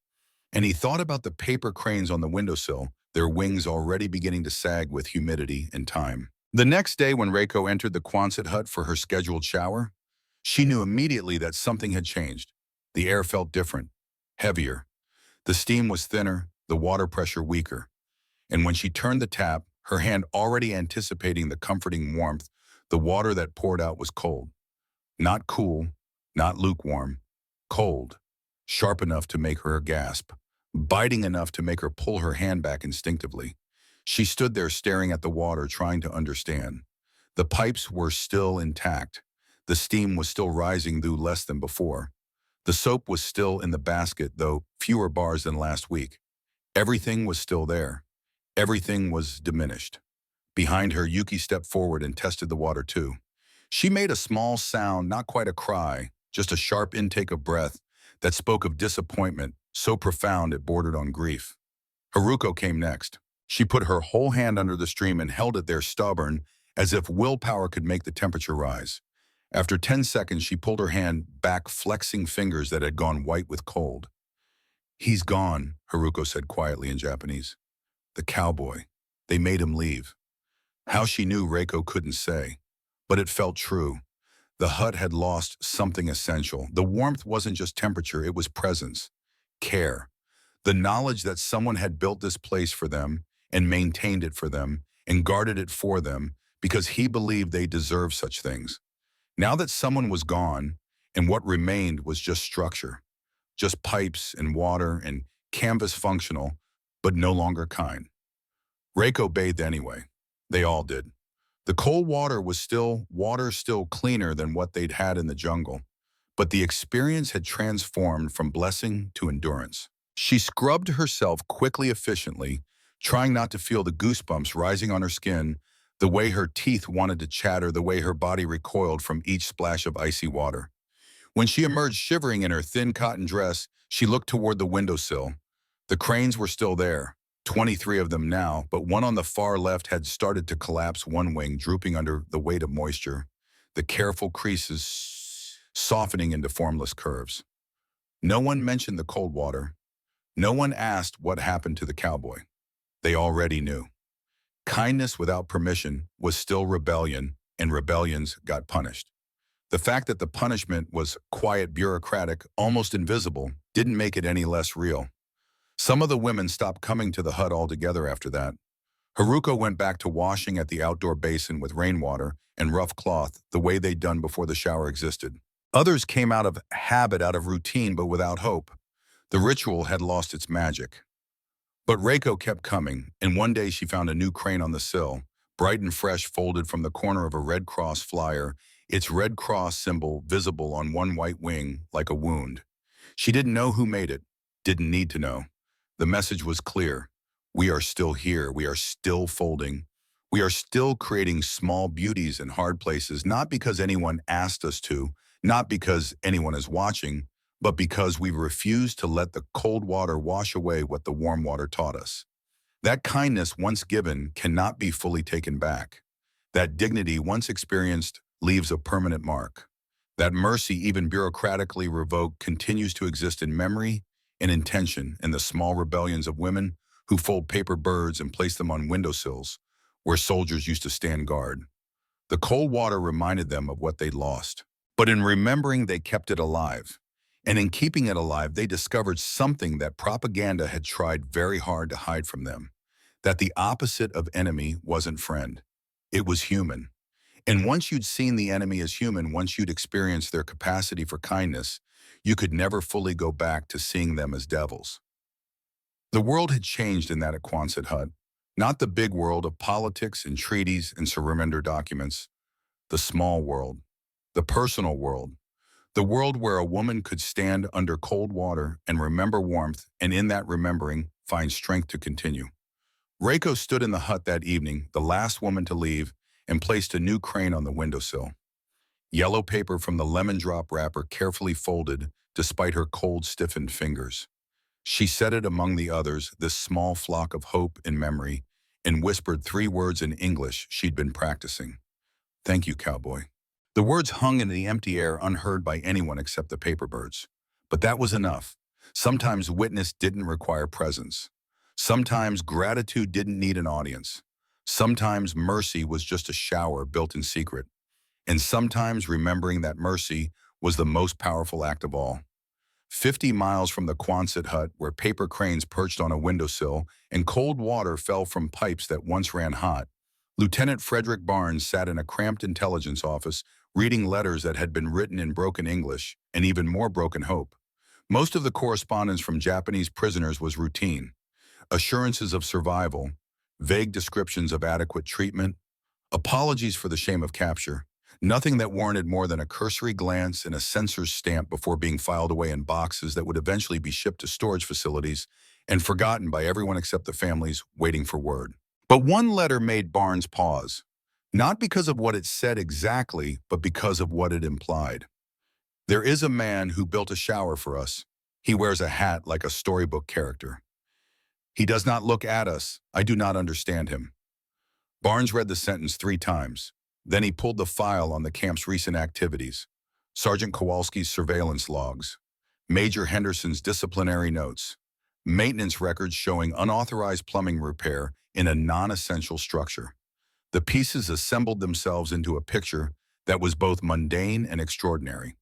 S1: And he thought about the paper cranes on the windowsill, their wings already beginning to sag with humidity and time. The next day when Reiko entered the Quonset hut for her scheduled shower, she knew immediately that something had changed. The air felt different, heavier. The steam was thinner, the water pressure weaker. And when she turned the tap, her hand already anticipating the comforting warmth, the water that poured out was cold. Not cool, not lukewarm, cold, sharp enough to make her gasp, biting enough to make her pull her hand back instinctively. She stood there staring at the water, trying to understand. The pipes were still intact. The steam was still rising, though less than before. The soap was still in the basket, though fewer bars than last week. Everything was still there. Everything was diminished. Behind her, Yuki stepped forward and tested the water too. She made a small sound, not quite a cry, just a sharp intake of breath that spoke of disappointment, so profound it bordered on grief. Haruko came next. She put her whole hand under the stream and held it there stubborn, as if willpower could make the temperature rise. After 10 seconds, she pulled her hand back, flexing fingers that had gone white with cold. He's gone, Haruko said quietly in Japanese. The cowboy. They made him leave. How she knew, Reiko couldn't say, but it felt true. The hut had lost something essential. The warmth wasn't just temperature, it was presence, care. The knowledge that someone had built this place for them and maintained it for them and guarded it for them because he believed they deserved such things. Now that someone was gone and what remained was just structure, just pipes and water and canvas functional, but no longer kind. Reiko bathed anyway. They all did. The cold water was still cleaner than what they'd had in the jungle, but the experience had transformed from blessing to endurance. She scrubbed herself quickly, efficiently, trying not to feel the goosebumps rising on her skin, the way her teeth wanted to chatter, the way her body recoiled from each splash of icy water. When she emerged shivering in her thin cotton dress, she looked toward the windowsill. The cranes were still there, 23 of them now, but one on the far left had started to collapse, one wing drooping under the weight of moisture, the careful creases softening into formless curves. No one mentioned the cold water. No one asked what happened to the cowboy. They already knew. Kindness without permission was still rebellion, and rebellions got punished. The fact that the punishment was quiet, bureaucratic, almost invisible, didn't make it any less real. Some of the women stopped coming to the hut altogether after that. Haruko went back to washing at the outdoor basin with rainwater and rough cloth, the way they'd done before the shower existed. Others came out of habit, out of routine, but without hope. The ritual had lost its magic. But Reiko kept coming, and one day she found a new crane on the sill, bright and fresh, folded from the corner of a Red Cross flyer, its Red Cross symbol visible on one white wing like a wound. She didn't know who made it, didn't need to know. The message was clear. We are still here. We are still folding. We are still creating small beauties in hard places, not because anyone asked us to, not because anyone is watching, but because we refuse to let the cold water wash away what the warm water taught us. That kindness once given cannot be fully taken back. That dignity once experienced leaves a permanent mark. That mercy, even bureaucratically revoked, continues to exist in memory and intention, in the small rebellions of women who fold paper birds and place them on windowsills where soldiers used to stand guard. The cold water reminded them of what they'd lost. But in remembering, they kept it alive. And in keeping it alive, they discovered something that propaganda had tried very hard to hide from them. That the opposite of enemy wasn't friend. It was human. And once you'd seen the enemy as human, once you'd experienced their capacity for kindness, you could never fully go back to seeing them as devils. The world had changed in that Quonset hut. Not the big world of politics and treaties and surrender documents. The small world. The personal world. The world where a woman could stand under cold water and remember warmth, and in that remembering, find strength to continue. Reiko stood in the hut that evening, the last woman to leave, and placed a new crane on the windowsill. Yellow paper from the lemon drop wrapper carefully folded despite her cold, stiffened fingers. She set it among the others, this small flock of hope and memory, and whispered 3 words in English she'd been practicing. Thank you, cowboy. The words hung in the empty air, unheard by anyone except the paper birds. But that was enough. Sometimes witness didn't require presence. Sometimes gratitude didn't need an audience. Sometimes mercy was just a shower built in secret. And sometimes remembering that mercy was the most powerful act of all. 50 miles from the Quonset hut, where paper cranes perched on a windowsill and cold water fell from pipes that once ran hot, Lieutenant Frederick Barnes sat in a cramped intelligence office reading letters that had been written in broken English and even more broken hope. Most of the correspondence from Japanese prisoners was routine. Assurances of survival, vague descriptions of adequate treatment, apologies for the shame of capture, nothing that warranted more than a cursory glance and a censor's stamp before being filed away in boxes that would eventually be shipped to storage facilities and forgotten by everyone except the families waiting for word. But one letter made Barnes pause, not because of what it said exactly, but because of what it implied. There is a man who built a shower for us. He wears a hat like a storybook character. He does not look at us. I do not understand him. Barnes read the sentence 3 times. Then he pulled the file on the camp's recent activities. Sergeant Kowalski's surveillance logs. Major Henderson's disciplinary notes. Maintenance records showing unauthorized plumbing repair in a non-essential structure. The pieces assembled themselves into a picture that was both mundane and extraordinary.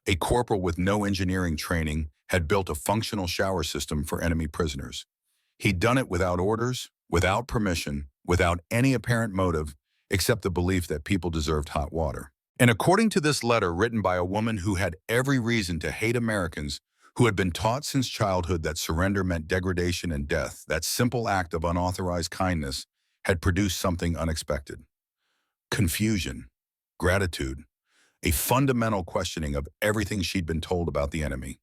S1: A corporal with no engineering training had built a functional shower system for enemy prisoners. He'd done it without orders, without permission, without any apparent motive, except the belief that people deserved hot water. And according to this letter written by a woman who had every reason to hate Americans, who had been taught since childhood that surrender meant degradation and death, that simple act of unauthorized kindness had produced something unexpected. Confusion, gratitude, a fundamental questioning of everything she'd been told about the enemy.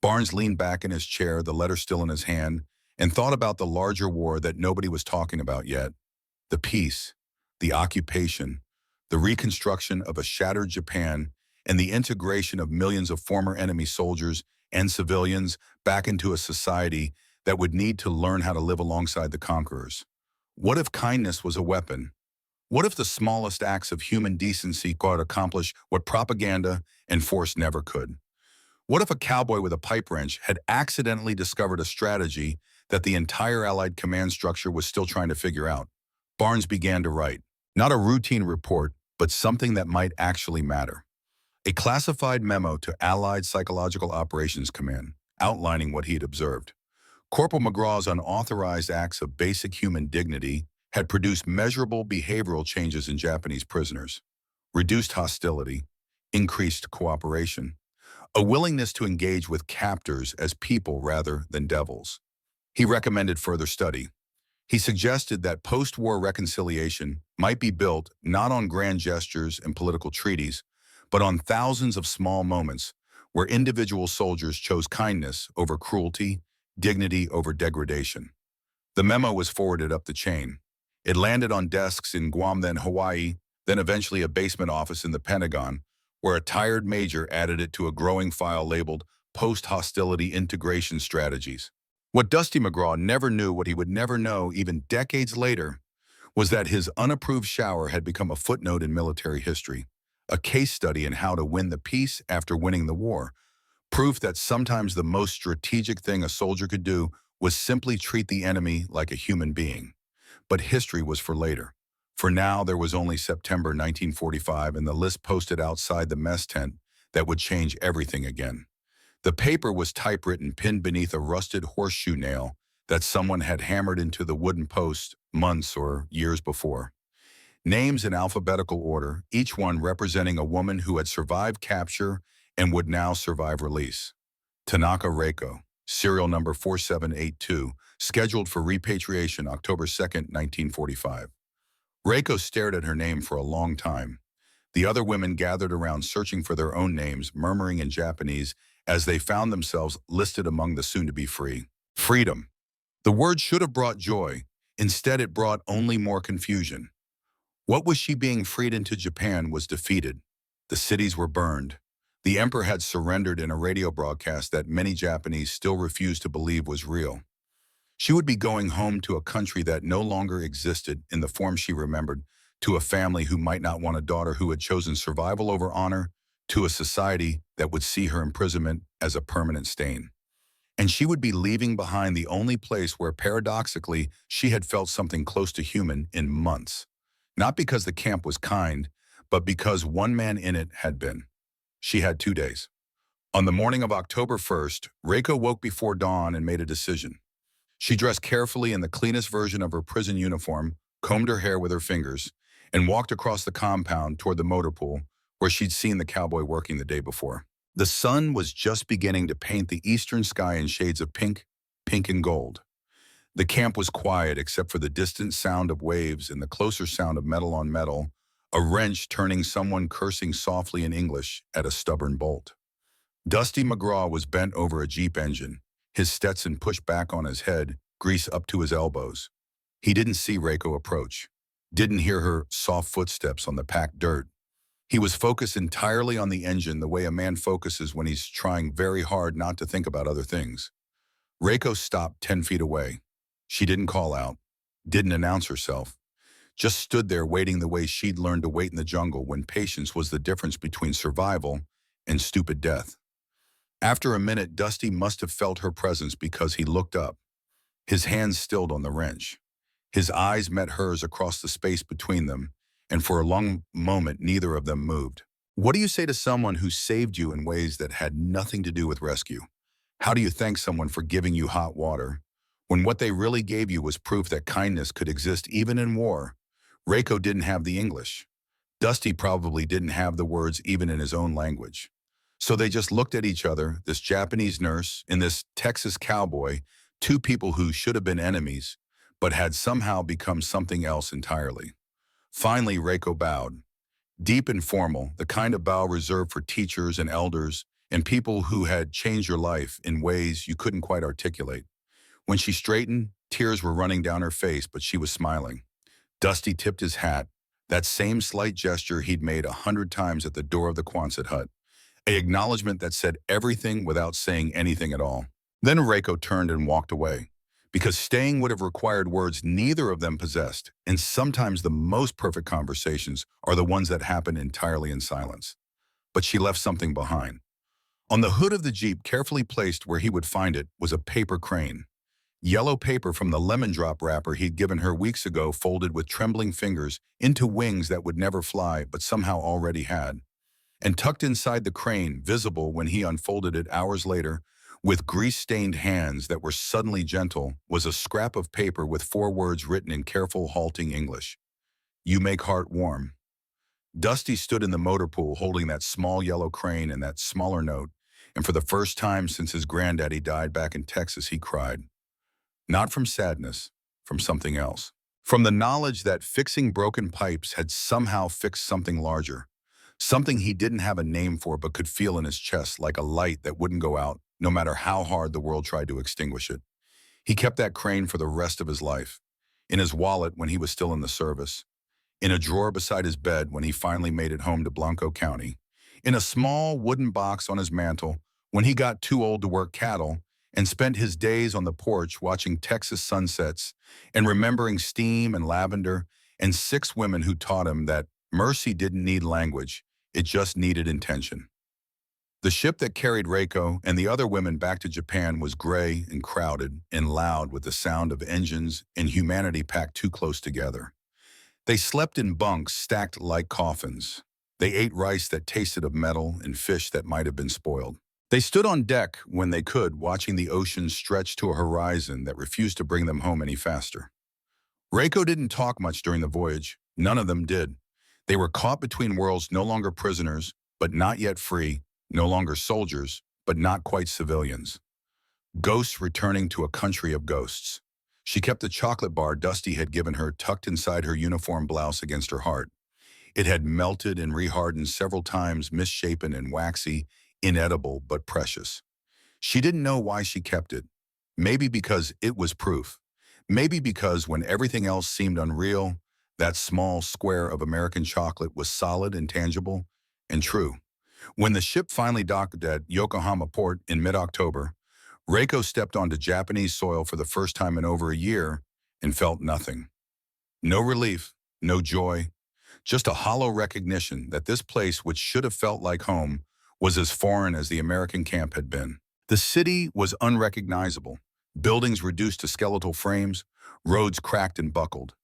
S1: Barnes leaned back in his chair, the letter still in his hand, and thought about the larger war that nobody was talking about yet. The peace, the occupation, the reconstruction of a shattered Japan, and the integration of millions of former enemy soldiers and civilians back into a society that would need to learn how to live alongside the conquerors. What if kindness was a weapon? What if the smallest acts of human decency could accomplish what propaganda and force never could? What if a cowboy with a pipe wrench had accidentally discovered a strategy that the entire Allied command structure was still trying to figure out? Barnes began to write, not a routine report, but something that might actually matter. A classified memo to Allied Psychological Operations Command, outlining what he had observed. Corporal McGraw's unauthorized acts of basic human dignity had produced measurable behavioral changes in Japanese prisoners. Reduced hostility, increased cooperation, a willingness to engage with captors as people rather than devils. He recommended further study. He suggested that post-war reconciliation might be built not on grand gestures and political treaties, but on thousands of small moments where individual soldiers chose kindness over cruelty, dignity over degradation. The memo was forwarded up the chain. It landed on desks in Guam, then Hawaii, then eventually a basement office in the Pentagon, where a tired major added it to a growing file labeled Post-Hostility Integration Strategies. What Dusty McGraw never knew, what he would never know even decades later, was that his unapproved shower had become a footnote in military history, a case study in how to win the peace after winning the war, proof that sometimes the most strategic thing a soldier could do was simply treat the enemy like a human being. But history was for later. For now, there was only September 1945 and the list posted outside the mess tent that would change everything again. The paper was typewritten, pinned beneath a rusted horseshoe nail that someone had hammered into the wooden post months or years before. Names in alphabetical order, each one representing a woman who had survived capture and would now survive release. Tanaka Reiko, serial number 4782, scheduled for repatriation October 2nd, 1945. Reiko stared at her name for a long time. The other women gathered around searching for their own names, murmuring in Japanese as they found themselves listed among the soon-to-be free. Freedom. The word should have brought joy. Instead, it brought only more confusion. What was she being freed into? Japan was defeated. The cities were burned. The emperor had surrendered in a radio broadcast that many Japanese still refused to believe was real. She would be going home to a country that no longer existed in the form she remembered, to a family who might not want a daughter who had chosen survival over honor, to a society that would see her imprisonment as a permanent stain. And she would be leaving behind the only place where, paradoxically, she had felt something close to human in months. Not because the camp was kind, but because one man in it had been. She had 2 days. On the morning of October 1st, Reiko woke before dawn and made a decision. She dressed carefully in the cleanest version of her prison uniform, combed her hair with her fingers, and walked across the compound toward the motor pool where she'd seen the cowboy working the day before. The sun was just beginning to paint the eastern sky in shades of pink, pink and gold. The camp was quiet except for the distant sound of waves and the closer sound of metal on metal, a wrench turning, someone cursing softly in English at a stubborn bolt. Dusty McGraw was bent over a Jeep engine, his Stetson pushed back on his head, grease up to his elbows. He didn't see Reiko approach, didn't hear her soft footsteps on the packed dirt. He was focused entirely on the engine, the way a man focuses when he's trying very hard not to think about other things. Reiko stopped 10 feet away. She didn't call out, didn't announce herself, just stood there waiting the way she'd learned to wait in the jungle when patience was the difference between survival and stupid death. After a minute, Dusty must have felt her presence because he looked up, his hands stilled on the wrench. His eyes met hers across the space between them, and for a long moment, neither of them moved. What do you say to someone who saved you in ways that had nothing to do with rescue? How do you thank someone for giving you hot water, when what they really gave you was proof that kindness could exist even in war? Reiko didn't have the English. Dusty probably didn't have the words even in his own language. So they just looked at each other, this Japanese nurse and this Texas cowboy, two people who should have been enemies, but had somehow become something else entirely. Finally, Reiko bowed, deep and formal, the kind of bow reserved for teachers and elders and people who had changed your life in ways you couldn't quite articulate. When she straightened, tears were running down her face, but she was smiling. Dusty tipped his hat, that same slight gesture he'd made 100 times at the door of the Quonset hut, an acknowledgement that said everything without saying anything at all. Then Reiko turned and walked away, because staying would have required words neither of them possessed, and sometimes the most perfect conversations are the ones that happen entirely in silence. But she left something behind. On the hood of the Jeep, carefully placed where he would find it, was a paper crane. Yellow paper from the lemon drop wrapper he'd given her weeks ago, folded with trembling fingers into wings that would never fly but somehow already had. And tucked inside the crane, visible when he unfolded it hours later, with grease-stained hands that were suddenly gentle, was a scrap of paper with 4 words written in careful, halting English. "You make heart warm." Dusty stood in the motor pool holding that small yellow crane and that smaller note, and for the first time since his granddaddy died back in Texas, he cried. Not from sadness, from something else. From the knowledge that fixing broken pipes had somehow fixed something larger. Something he didn't have a name for but could feel in his chest like a light that wouldn't go out no matter how hard the world tried to extinguish it. He kept that crane for the rest of his life. In his wallet when he was still in the service. In a drawer beside his bed when he finally made it home to Blanco County. In a small wooden box on his mantle when he got too old to work cattle and spent his days on the porch watching Texas sunsets and remembering steam and lavender and 6 women who taught him that mercy didn't need language, it just needed intention. The ship that carried Reiko and the other women back to Japan was gray and crowded and loud with the sound of engines and humanity packed too close together. They slept in bunks stacked like coffins. They ate rice that tasted of metal and fish that might have been spoiled. They stood on deck when they could, watching the ocean stretch to a horizon that refused to bring them home any faster. Reiko didn't talk much during the voyage. None of them did. They were caught between worlds, no longer prisoners, but not yet free, no longer soldiers, but not quite civilians. Ghosts returning to a country of ghosts. She kept the chocolate bar Dusty had given her tucked inside her uniform blouse against her heart. It had melted and rehardened several times, misshapen and waxy, inedible but precious. She didn't know why she kept it. Maybe because it was proof. Maybe because when everything else seemed unreal, that small square of American chocolate was solid and tangible and true. When the ship finally docked at Yokohama port in mid-October, Reiko stepped onto Japanese soil for the first time in over a year and felt nothing. No relief, no joy, just a hollow recognition that this place, which should have felt like home, was as foreign as the American camp had been. The city was unrecognizable, buildings reduced to skeletal frames, roads cracked and buckled.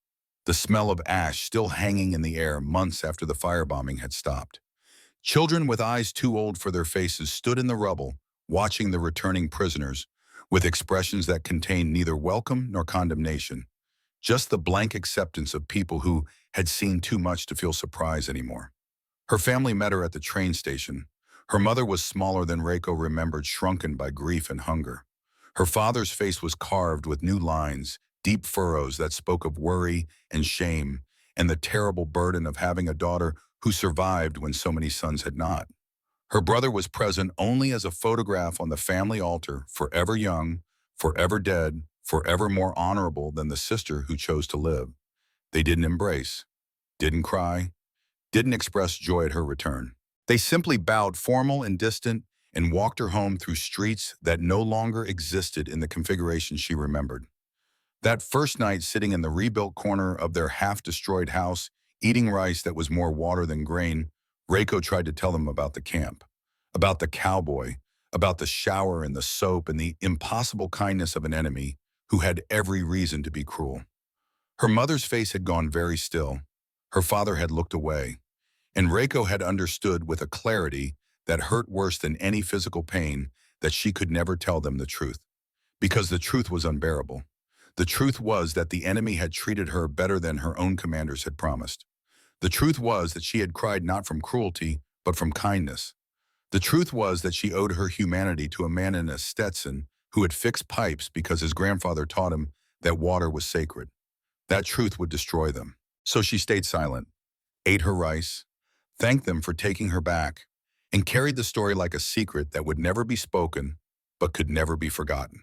S1: The smell of ash still hanging in the air months after the firebombing had stopped. Children with eyes too old for their faces stood in the rubble, watching the returning prisoners, with expressions that contained neither welcome nor condemnation, just the blank acceptance of people who had seen too much to feel surprise anymore. Her family met her at the train station. Her mother was smaller than Reiko remembered, shrunken by grief and hunger. Her father's face was carved with new lines, deep furrows that spoke of worry and shame, and the terrible burden of having a daughter who survived when so many sons had not. Her brother was present only as a photograph on the family altar, forever young, forever dead, forever more honorable than the sister who chose to live. They didn't embrace, didn't cry, didn't express joy at her return. They simply bowed, formal and distant, and walked her home through streets that no longer existed in the configuration she remembered. That first night, sitting in the rebuilt corner of their half-destroyed house, eating rice that was more water than grain, Reiko tried to tell them about the camp, about the cowboy, about the shower and the soap and the impossible kindness of an enemy who had every reason to be cruel. Her mother's face had gone very still. Her father had looked away. And Reiko had understood with a clarity that hurt worse than any physical pain that she could never tell them the truth. Because the truth was unbearable. The truth was that the enemy had treated her better than her own commanders had promised. The truth was that she had cried not from cruelty, but from kindness. The truth was that she owed her humanity to a man in a Stetson who had fixed pipes because his grandfather taught him that water was sacred. That truth would destroy them. So she stayed silent, ate her rice, thanked them for taking her back, and carried the story like a secret that would never be spoken, but could never be forgotten.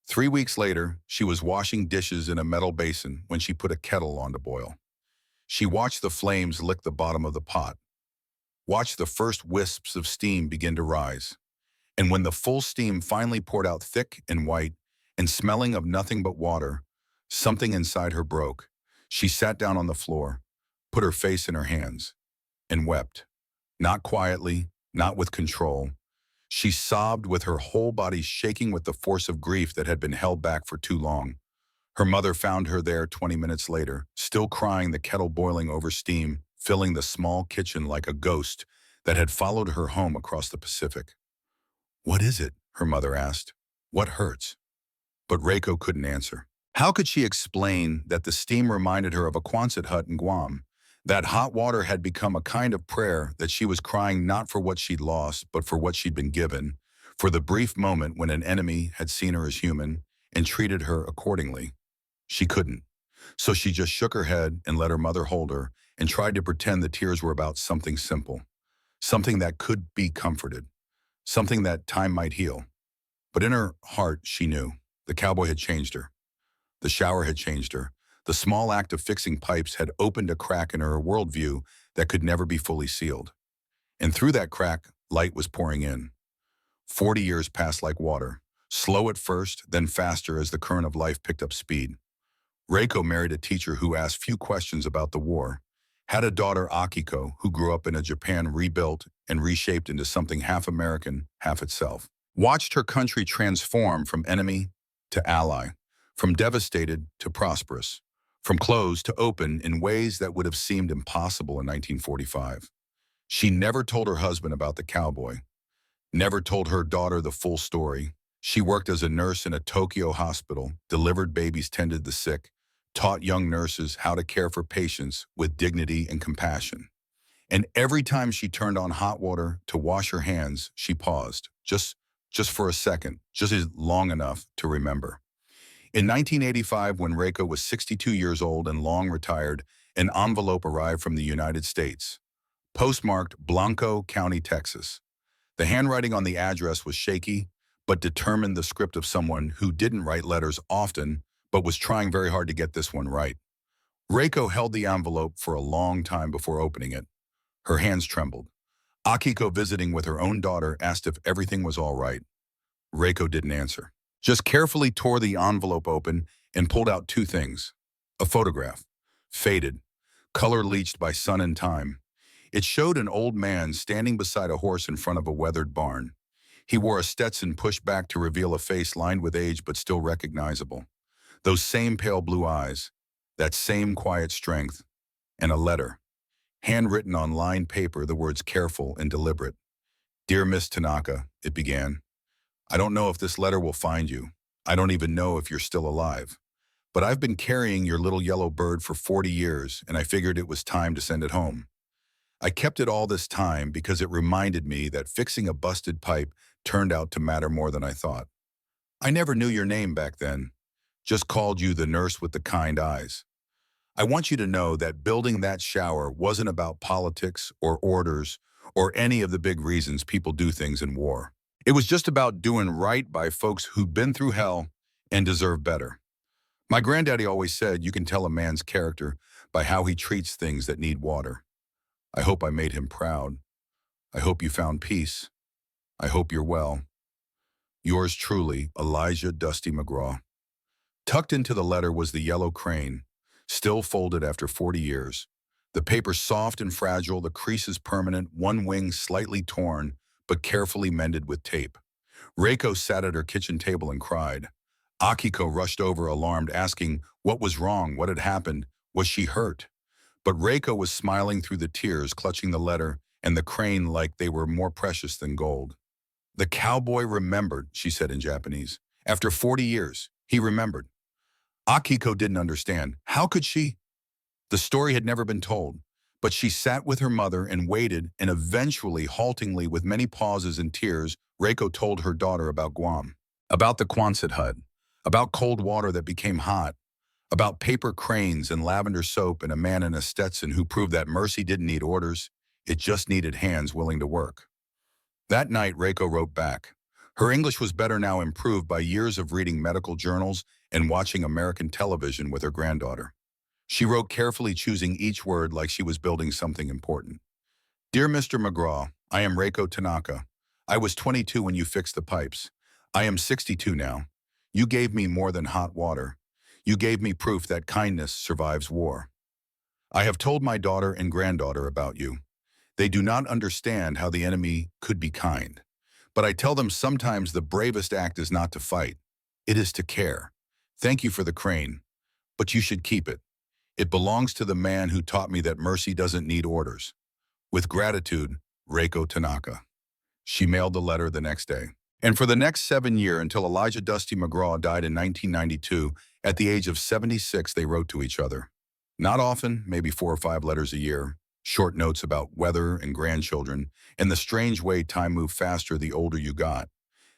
S1: 3 weeks later, she was washing dishes in a metal basin when she put a kettle on to boil. She watched the flames lick the bottom of the pot, watched the first wisps of steam begin to rise, and when the full steam finally poured out thick and white and smelling of nothing but water, something inside her broke. She sat down on the floor, put her face in her hands, and wept. Not quietly, not with control. She sobbed with her whole body shaking with the force of grief that had been held back for too long. Her mother found her there 20 minutes later, still crying, the kettle boiling over steam, filling the small kitchen like a ghost that had followed her home across the Pacific. "What is it?" her mother asked. "What hurts?" But Reiko couldn't answer. How could she explain that the steam reminded her of a Quonset hut in Guam? That hot water had become a kind of prayer, that she was crying not for what she'd lost, but for what she'd been given, for the brief moment when an enemy had seen her as human and treated her accordingly. She couldn't. So she just shook her head and let her mother hold her and tried to pretend the tears were about something simple, something that could be comforted, something that time might heal. But in her heart, she knew the cowboy had changed her. The shower had changed her. The small act of fixing pipes had opened a crack in her worldview that could never be fully sealed. And through that crack, light was pouring in. 40 years passed like water, slow at first, then faster as the current of life picked up speed. Reiko married a teacher who asked few questions about the war, had a daughter, Akiko, who grew up in a Japan rebuilt and reshaped into something half American, half itself. Watched her country transform from enemy to ally, from devastated to prosperous, from closed to open in ways that would have seemed impossible in 1945. She never told her husband about the cowboy, never told her daughter the full story. She worked as a nurse in a Tokyo hospital, delivered babies, tended the sick, taught young nurses how to care for patients with dignity and compassion. And every time she turned on hot water to wash her hands, she paused, just for a second, just long enough to remember. In 1985, when Reiko was 62 years old and long retired, an envelope arrived from the United States, postmarked Blanco County, Texas. The handwriting on the address was shaky, but determined the script of someone who didn't write letters often, but was trying very hard to get this one right. Reiko held the envelope for a long time before opening it. Her hands trembled. Akiko, visiting with her own daughter, asked if everything was all right. Reiko didn't answer, just carefully tore the envelope open and pulled out two things. A photograph, faded, color bleached by sun and time. It showed an old man standing beside a horse in front of a weathered barn. He wore a Stetson pushed back to reveal a face lined with age but still recognizable. Those same pale blue eyes, that same quiet strength, and a letter. Handwritten on lined paper, the words careful and deliberate. "Dear Miss Tanaka," it began. "I don't know if this letter will find you. I don't even know if you're still alive. But I've been carrying your little yellow bird for 40 years, and I figured it was time to send it home. I kept it all this time because it reminded me that fixing a busted pipe turned out to matter more than I thought. I never knew your name back then, just called you the nurse with the kind eyes. I want you to know that building that shower wasn't about politics or orders or any of the big reasons people do things in war. It was just about doing right by folks who'd been through hell and deserve better. My granddaddy always said you can tell a man's character by how he treats things that need water. I hope I made him proud. I hope you found peace. I hope you're well. Yours truly, Elijah Dusty McGraw." Tucked into the letter was the yellow crane, still folded after 40 years. The paper soft and fragile, the creases permanent, one wing slightly torn, but carefully mended with tape. Reiko sat at her kitchen table and cried. Akiko rushed over, alarmed, asking what was wrong, what had happened, was she hurt? But Reiko was smiling through the tears, clutching the letter and the crane like they were more precious than gold. "The cowboy remembered," she said in Japanese. "After 40 years, he remembered." Akiko didn't understand. How could she? The story had never been told, but she sat with her mother and waited, and eventually, haltingly, with many pauses and tears, Reiko told her daughter about Guam, about the Quonset hut, about cold water that became hot, about paper cranes and lavender soap and a man in a Stetson who proved that mercy didn't need orders, it just needed hands willing to work. That night, Reiko wrote back. Her English was better now, improved by years of reading medical journals and watching American television with her granddaughter. She wrote carefully, choosing each word like she was building something important. Dear Mr. McGraw, I am Reiko Tanaka. I was 22 when you fixed the pipes. I am 62 now. You gave me more than hot water. You gave me proof that kindness survives war. I have told my daughter and granddaughter about you. They do not understand how the enemy could be kind. But I tell them sometimes the bravest act is not to fight. It is to care. Thank you for the crane, but you should keep it. It belongs to the man who taught me that mercy doesn't need orders. With gratitude, Reiko Tanaka. She mailed the letter the next day. And for the next 7 years, until Elijah Dusty McGraw died in 1992, at the age of 76, they wrote to each other. Not often, maybe 4 or 5 letters a year, short notes about weather and grandchildren, and the strange way time moved faster the older you got.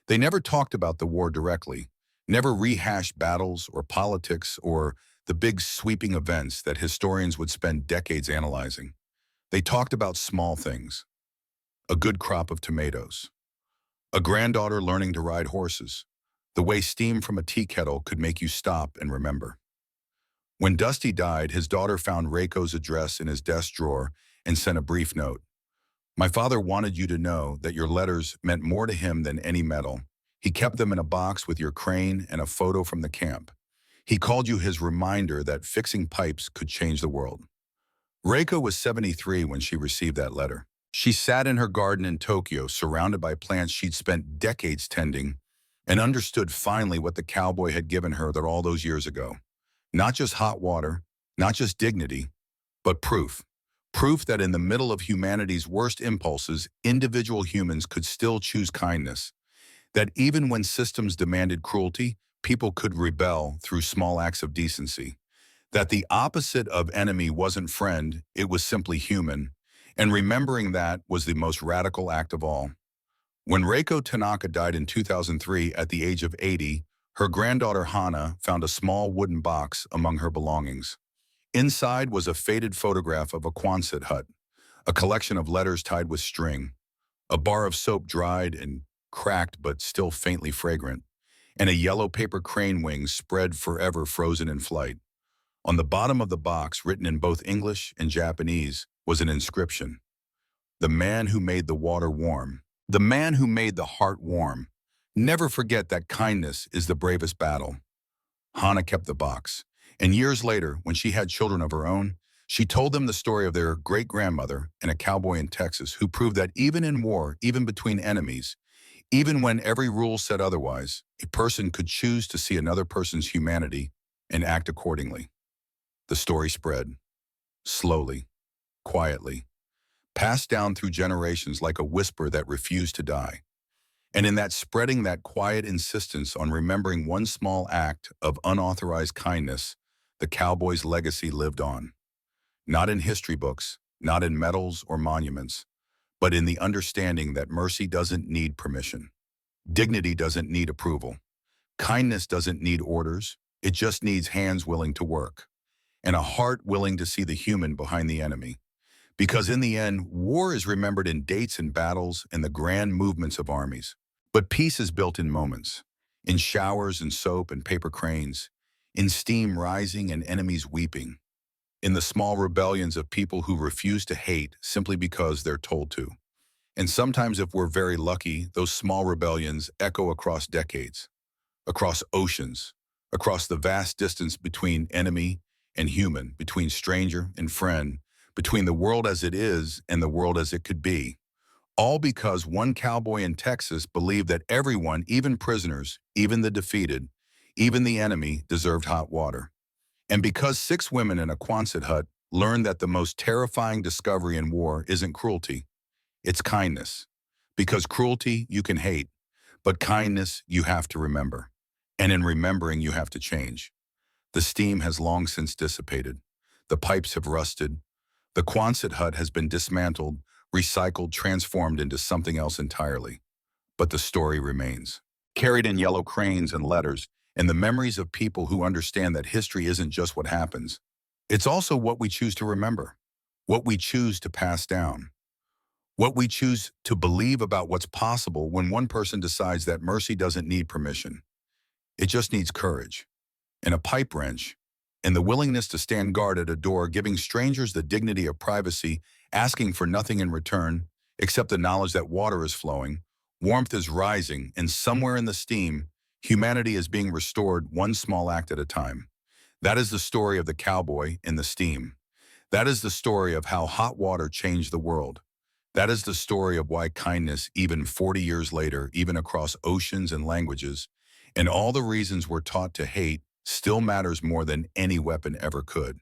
S1: They never talked about the war directly, never rehashed battles or politics or the big sweeping events that historians would spend decades analyzing. They talked about small things. A good crop of tomatoes. A granddaughter learning to ride horses. The way steam from a tea kettle could make you stop and remember. When Dusty died, his daughter found Reiko's address in his desk drawer and sent a brief note. My father wanted you to know that your letters meant more to him than any medal. He kept them in a box with your crane and a photo from the camp. He called you his reminder that fixing pipes could change the world. Reiko was 73 when she received that letter. She sat in her garden in Tokyo, surrounded by plants she'd spent decades tending, and understood finally what the cowboy had given her all those years ago. Not just hot water, not just dignity, but proof. Proof that in the middle of humanity's worst impulses, individual humans could still choose kindness. That even when systems demanded cruelty, people could rebel through small acts of decency. That the opposite of enemy wasn't friend, it was simply human. And remembering that was the most radical act of all. When Reiko Tanaka died in 2003 at the age of 80, her granddaughter Hana found a small wooden box among her belongings. Inside was a faded photograph of a Quonset hut, a collection of letters tied with string, a bar of soap dried and cracked but still faintly fragrant, and a yellow paper crane wing spread forever frozen in flight. On the bottom of the box, written in both English and Japanese, was an inscription. The man who made the water warm. The man who made the heart warm. Never forget that kindness is the bravest battle. Hana kept the box, and years later, when she had children of her own, she told them the story of their great-grandmother and a cowboy in Texas who proved that even in war, even between enemies, even when every rule said otherwise, a person could choose to see another person's humanity and act accordingly. The story spread, slowly, quietly, passed down through generations like a whisper that refused to die. And in that spreading, that quiet insistence on remembering one small act of unauthorized kindness, the cowboy's legacy lived on. Not in history books, not in medals or monuments, but in the understanding that mercy doesn't need permission. Dignity doesn't need approval. Kindness doesn't need orders. It just needs hands willing to work, and a heart willing to see the human behind the enemy. Because in the end, war is remembered in dates and battles and the grand movements of armies. But peace is built in moments, in showers and soap and paper cranes, in steam rising and enemies weeping, in the small rebellions of people who refuse to hate simply because they're told to. And sometimes, if we're very lucky, those small rebellions echo across decades, across oceans, across the vast distance between enemy and human, between stranger and friend, between the world as it is and the world as it could be. All because one cowboy in Texas believed that everyone, even prisoners, even the defeated, even the enemy, deserved hot water. And because 6 women in a Quonset hut learned that the most terrifying discovery in war isn't cruelty, it's kindness. Because cruelty you can hate, but kindness you have to remember. And in remembering you have to change. The steam has long since dissipated. The pipes have rusted. The Quonset hut has been dismantled, recycled, transformed into something else entirely. But the story remains, carried in yellow cranes and letters, and the memories of people who understand that history isn't just what happens. It's also what we choose to remember, what we choose to pass down, what we choose to believe about what's possible when one person decides that mercy doesn't need permission. It just needs courage, and a pipe wrench, and the willingness to stand guard at a door, giving strangers the dignity of privacy, asking for nothing in return, except the knowledge that water is flowing, warmth is rising, and somewhere in the steam, humanity is being restored one small act at a time. That is the story of the cowboy in the steam. That is the story of how hot water changed the world. That is the story of why kindness, even 40 years later, even across oceans and languages, and all the reasons we're taught to hate, still matters more than any weapon ever could.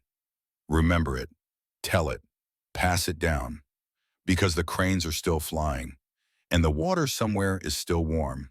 S1: Remember it, tell it, pass it down, because the cranes are still flying, and the water somewhere is still warm.